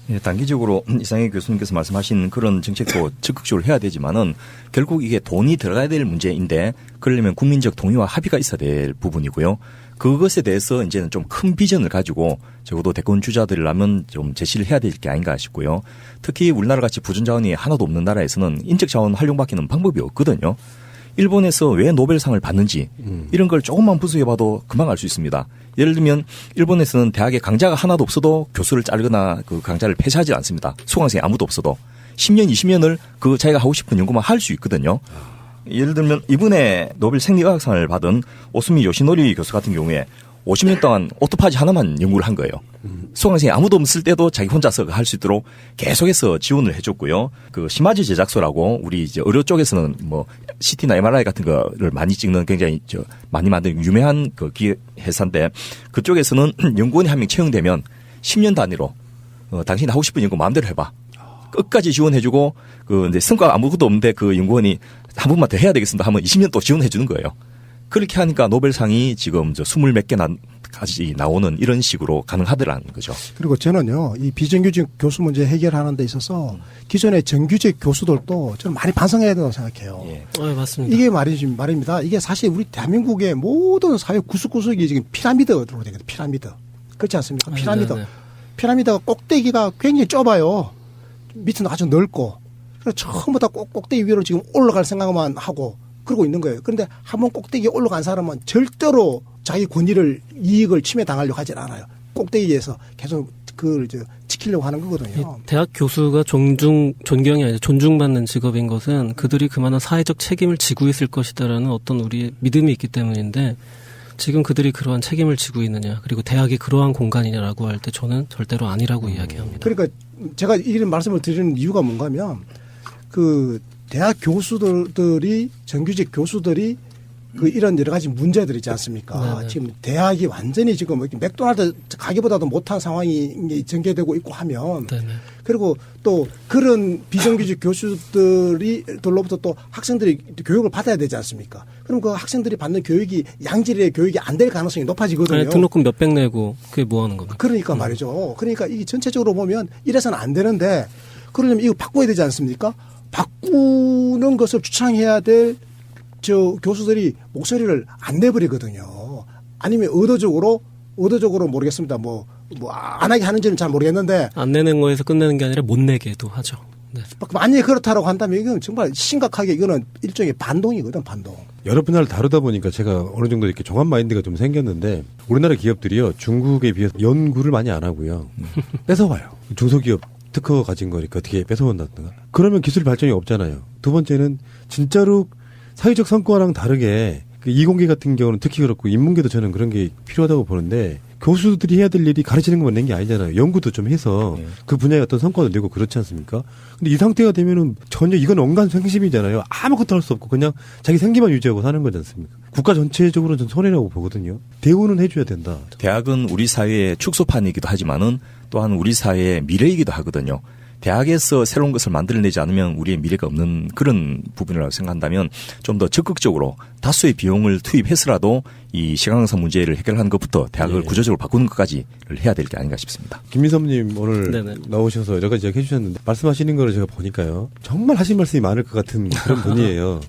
예, 단기적으로 이상희 교수님께서 말씀하신 그런 정책도 적극적으로 해야 되지만은 결국 이게 돈이 들어가야 될 문제인데 그러려면 국민적 동의와 합의가 있어야 될 부분이고요. 그것에 대해서 이제는 좀 큰 비전을 가지고 적어도 대권 주자들이라면 좀 제시를 해야 될 게 아닌가 싶고요. 특히 우리나라 같이 부전 자원이 하나도 없는 나라에서는 인적 자원 활용받기는 방법이 없거든요. 일본에서 왜 노벨상을 받는지 이런 걸 조금만 분석해봐도 금방 알 수 있습니다. 예를 들면 일본에서는 대학에 강자가 하나도 없어도 교수를 자르거나 그 강자를 폐쇄하지 않습니다. 수강생이 아무도 없어도 10년, 20년을 그 자기가 하고 싶은 연구만 할 수 있거든요. 예를 들면 이번에 노벨 생리의학상을 받은 오스미 요시노리 교수 같은 경우에 50년 동안 오토파지 하나만 연구를 한 거예요. 수강생이 아무도 없을 때도 자기 혼자서 할 수 있도록 계속해서 지원을 해줬고요. 그 시마지 제작소라고 우리 이제 의료 쪽에서는 뭐 CT나 MRI 같은 거를 많이 찍는 굉장히 많이 만든 유명한 그 기획 회사인데 그쪽에서는 연구원이 한 명 채용되면 10년 단위로 당신이 하고 싶은 연구 마음대로 해봐. 끝까지 지원해주고 그 이제 성과가 아무것도 없는데 그 연구원이 한 번만 더 해야 되겠습니다 하면 20년 또 지원해주는 거예요. 그렇게 하니까 노벨상이 지금 20몇 개까지 나오는 이런 식으로 가능하더라는 거죠. 그리고 저는요, 이 비정규직 교수 문제 해결하는 데 있어서 기존의 정규직 교수들도 저는 많이 반성해야 된다고 생각해요. 예. 네, 맞습니다. 이게 말입니다. 이게 사실 우리 대한민국의 모든 사회 구석구석이 지금 피라미드로 되거든요. 피라미드. 그렇지 않습니까? 피라미드. 네, 네. 피라미드가 꼭대기가 굉장히 좁아요. 밑은 아주 넓고. 그래서 처음부터 꼭대기 위로 지금 올라갈 생각만 하고 그러고 있는 거예요. 그런데 한번 꼭대기에 올라간 사람은 절대로 자기 권위를, 이익을 침해당하려고 하진 않아요. 꼭대기에서 계속 그걸 지키려고 하는 거거든요. 대학 교수가 존경이 아니라 존중받는 직업인 것은 그들이 그만한 사회적 책임을 지고 있을 것이다라는 어떤 우리의 믿음이 있기 때문인데 지금 그들이 그러한 책임을 지고 있느냐 그리고 대학이 그러한 공간이냐라고 할 때 저는 절대로 아니라고 이야기합니다. 그러니까 제가 이런 말씀을 드리는 이유가 뭔가 하면 그 대학 교수들이 정규직 교수들이 그 이런 여러 가지 문제들 있지 않습니까? 네네. 지금 대학이 완전히 지금 맥도날드 가게보다도 못한 상황이 전개되고 있고 하면 네네. 그리고 또 그런 비정규직 교수들로부터 또 학생들이 교육을 받아야 되지 않습니까? 그럼 그 학생들이 받는 교육이 양질의 교육이 안 될 가능성이 높아지거든요. 아니, 등록금 몇백 내고 그게 뭐 하는 겁니까? 그러니까 말이죠. 그러니까 이게 전체적으로 보면 이래서는 안 되는데 그러려면 이거 바꿔야 되지 않습니까? 바꾸는 것을 주창해야 될 저 교수들이 목소리를 안 내버리거든요. 아니면 의도적으로 모르겠습니다. 뭐 안 하게 하는지는 잘 모르겠는데 안 내는 거에서 끝내는 게 아니라 못 내게도 하죠. 네. 만약에 그렇다라고 한다면 이건 정말 심각하게 이거는 일종의 반동이거든, 반동. 여러 분야를 다루다 보니까 제가 어느 정도 이렇게 종합 마인드가 좀 생겼는데 우리나라 기업들이요 중국에 비해서 연구를 많이 안 하고요 뺏어와요. 중소기업 특허 가진 거니까 어떻게 뺏어온다든가 그러면 기술 발전이 없잖아요. 두 번째는 진짜로 사회적 성과랑 다르게 그 이공계 같은 경우는 특히 그렇고 인문계도 저는 그런 게 필요하다고 보는데 교수들이 해야 될 일이 가르치는 것만 낸 게 아니잖아요. 연구도 좀 해서 그 분야의 어떤 성과도 내고 그렇지 않습니까? 근데 이 상태가 되면은 전혀 이건 언간생심이잖아요. 아무것도 할 수 없고 그냥 자기 생기만 유지하고 사는 거지 않습니까? 국가 전체적으로는 전 손해라고 보거든요. 대우는 해줘야 된다. 대학은 우리 사회의 축소판이기도 하지만은 또한 우리 사회의 미래이기도 하거든요. 대학에서 새로운 것을 만들어내지 않으면 우리의 미래가 없는 그런 부분이라고 생각한다면 좀 더 적극적으로 다수의 비용을 투입해서라도 이 시간강사 문제를 해결하는 것부터 대학을 예. 구조적으로 바꾸는 것까지를 해야 될 게 아닌가 싶습니다. 김민섭님 오늘 네네. 나오셔서 여러 가지 이야기 해주셨는데 말씀하시는 거를 제가 보니까요. 정말 하신 말씀이 많을 것 같은 그런 분이에요.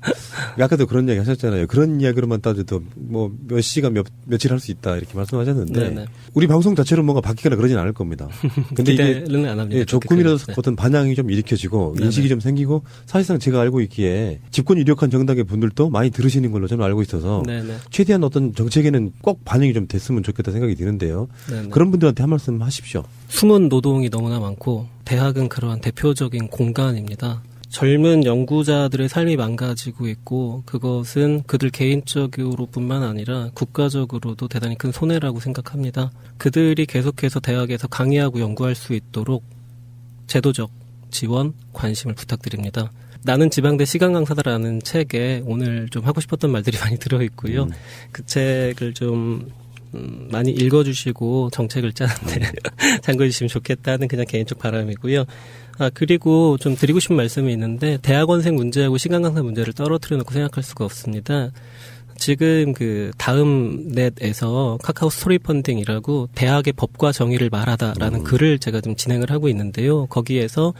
아까도 그런 이야기 하셨잖아요. 그런 이야기로만 따져도 뭐 몇 시간 며칠 할 수 있다 이렇게 말씀하셨는데 네네. 우리 방송 자체로 뭔가 바뀌거나 그러진 않을 겁니다. 근데 이게 기대는 안 합니다. 예, 조금이라도 네. 어떤 반향이 좀 일으켜지고 네네. 인식이 좀 생기고 사실상 제가 알고 있기에 집권 유력한 정당의 분들도 많이 들으시는 걸로 저는 알고 있어서 네네. 최대한 어떤 정책에는 꼭 반영이 좀 됐으면 좋겠다 생각이 드는데요. 네네. 그런 분들한테 한 말씀 하십시오. 숨은 노동이 너무나 많고 대학은 그러한 대표적인 공간입니다. 젊은 연구자들의 삶이 망가지고 있고 그것은 그들 개인적으로뿐만 아니라 국가적으로도 대단히 큰 손해라고 생각합니다. 그들이 계속해서 대학에서 강의하고 연구할 수 있도록 제도적 지원, 관심을 부탁드립니다. 나는 지방대 시간 강사다라는 책에 오늘 좀 하고 싶었던 말들이 많이 들어있고요. 그 책을 좀 많이 읽어주시고 정책을 짜는데 참고해주시면 좋겠다는 그냥 개인적 바람이고요. 그리고 좀 드리고 싶은 말씀이 있는데 대학원생 문제하고 시간 강사 문제를 떨어뜨려 놓고 생각할 수가 없습니다. 지금 그 다음 넷에서 카카오 스토리 펀딩이라고 대학의 법과 정의를 말하다라는 글을 제가 좀 진행을 하고 있는데요. 거기에서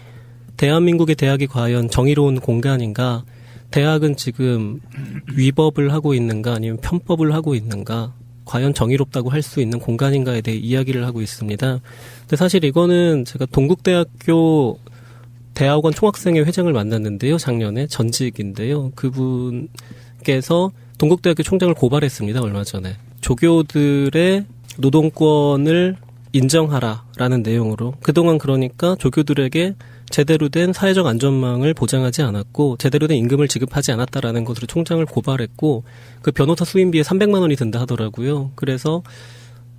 대한민국의 대학이 과연 정의로운 공간인가? 대학은 지금 위법을 하고 있는가 아니면 편법을 하고 있는가? 과연 정의롭다고 할 수 있는 공간인가에 대해 이야기를 하고 있습니다. 근데 사실 이거는 제가 동국대학교 대학원 총학생회 회장을 만났는데요. 작년에 전직인데요. 그분께서 동국대학교 총장을 고발했습니다. 얼마 전에. 조교들의 노동권을 인정하라라는 내용으로 그동안 그러니까 조교들에게 제대로 된 사회적 안전망을 보장하지 않았고 제대로 된 임금을 지급하지 않았다라는 것으로 총장을 고발했고 그 변호사 수임비에 300만 원이 든다 하더라고요. 그래서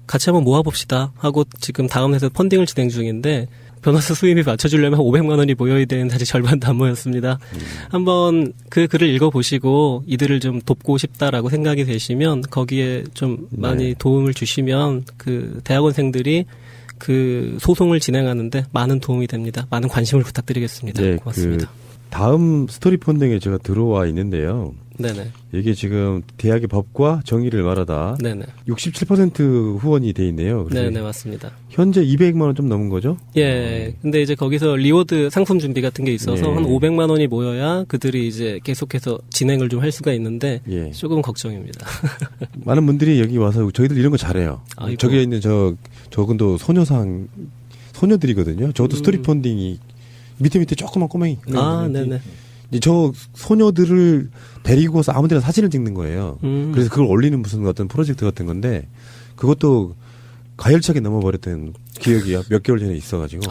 같이 한번 모아봅시다 하고 지금 다음 회사 펀딩을 진행 중인데 변호사 수임비 맞춰주려면 500만 원이 모여야 되는데 아직 절반도 안 모였습니다. 한번 그 글을 읽어보시고 이들을 좀 돕고 싶다라고 생각이 되시면 거기에 좀 많이 도움을 주시면 그 대학원생들이 그 소송을 진행하는데 많은 도움이 됩니다. 많은 관심을 부탁드리겠습니다. 네, 고맙습니다. 다음 스토리 펀딩에 제가 들어와 있는데요. 네네. 이게 지금 대학의 법과 정의를 말하다 네네. 67% 후원이 돼 있네요. 그래서 네네, 맞습니다. 현재 200만 원 좀 넘은 거죠? 예. 근데 이제 거기서 리워드 상품 준비 같은 게 있어서 네. 한 500만 원이 모여야 그들이 이제 계속해서 진행을 좀 할 수가 있는데 예. 조금 걱정입니다. 많은 분들이 여기 와서 저희들 이런 거 잘해요. 아이고. 저기에 있는 저분도 소녀들이거든요. 저도 스토리 펀딩이 밑에 조그만 꼬맹이. 네네. 이제 저 소녀들을 데리고서 아무 데나 사진을 찍는 거예요. 그래서 그걸 올리는 무슨 어떤 프로젝트 같은 건데 그것도 가열차게 넘어버렸던 기억이 몇 개월 전에 있어가지고.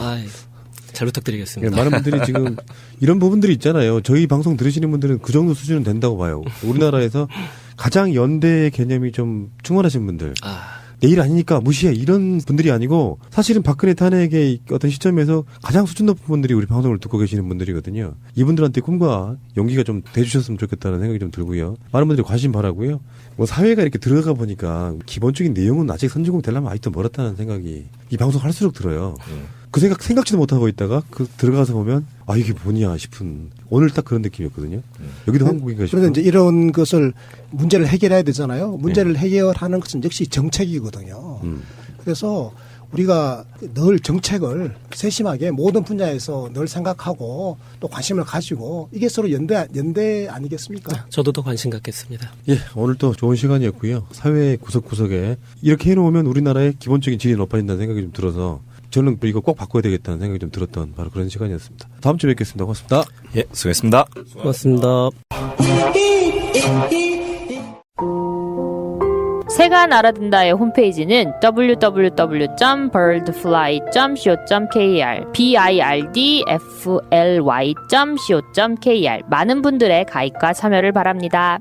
잘 부탁드리겠습니다. 많은 분들이 지금 이런 부분들이 있잖아요. 저희 방송 들으시는 분들은 그 정도 수준은 된다고 봐요. 우리나라에서 가장 연대의 개념이 좀 충만하신 분들. 내일 아니니까 무시해 이런 분들이 아니고 사실은 박근혜 탄핵의 어떤 시점에서 가장 수준 높은 분들이 우리 방송을 듣고 계시는 분들이거든요. 이분들한테 꿈과 용기가 좀 돼주셨으면 좋겠다는 생각이 좀 들고요. 많은 분들이 관심 바라고요. 뭐 사회가 이렇게 들어가 보니까 기본적인 내용은 아직 선진국 되려면 아직도 멀었다는 생각이 이 방송 할수록 들어요. 그 생각지도 못하고 있다가 그 들어가서 보면 아 이게 뭐냐 싶은 오늘 딱 그런 느낌이었거든요. 여기도 한국인가 싶어요. 그런데 이제 이런 것을 문제를 해결해야 되잖아요. 문제를 해결하는 것은 역시 정책이거든요. 그래서 우리가 늘 정책을 세심하게 모든 분야에서 늘 생각하고 또 관심을 가지고 이게 서로 연대 아니겠습니까? 저도 더 관심 갖겠습니다. 예, 오늘 또 좋은 시간이었고요. 사회 구석구석에 이렇게 해놓으면 우리나라의 기본적인 질이 높아진다는 생각이 좀 들어서 저는 이거 꼭 바꿔야 되겠다는 생각이 좀 들었던 바로 그런 시간이었습니다. 다음 주에 뵙겠습니다. 고맙습니다. 예, 수고했습니다. 고맙습니다. 새가 날아든다의 홈페이지는 www.birdfly.co.kr birdfly.co.kr 많은 분들의 가입과 참여를 바랍니다.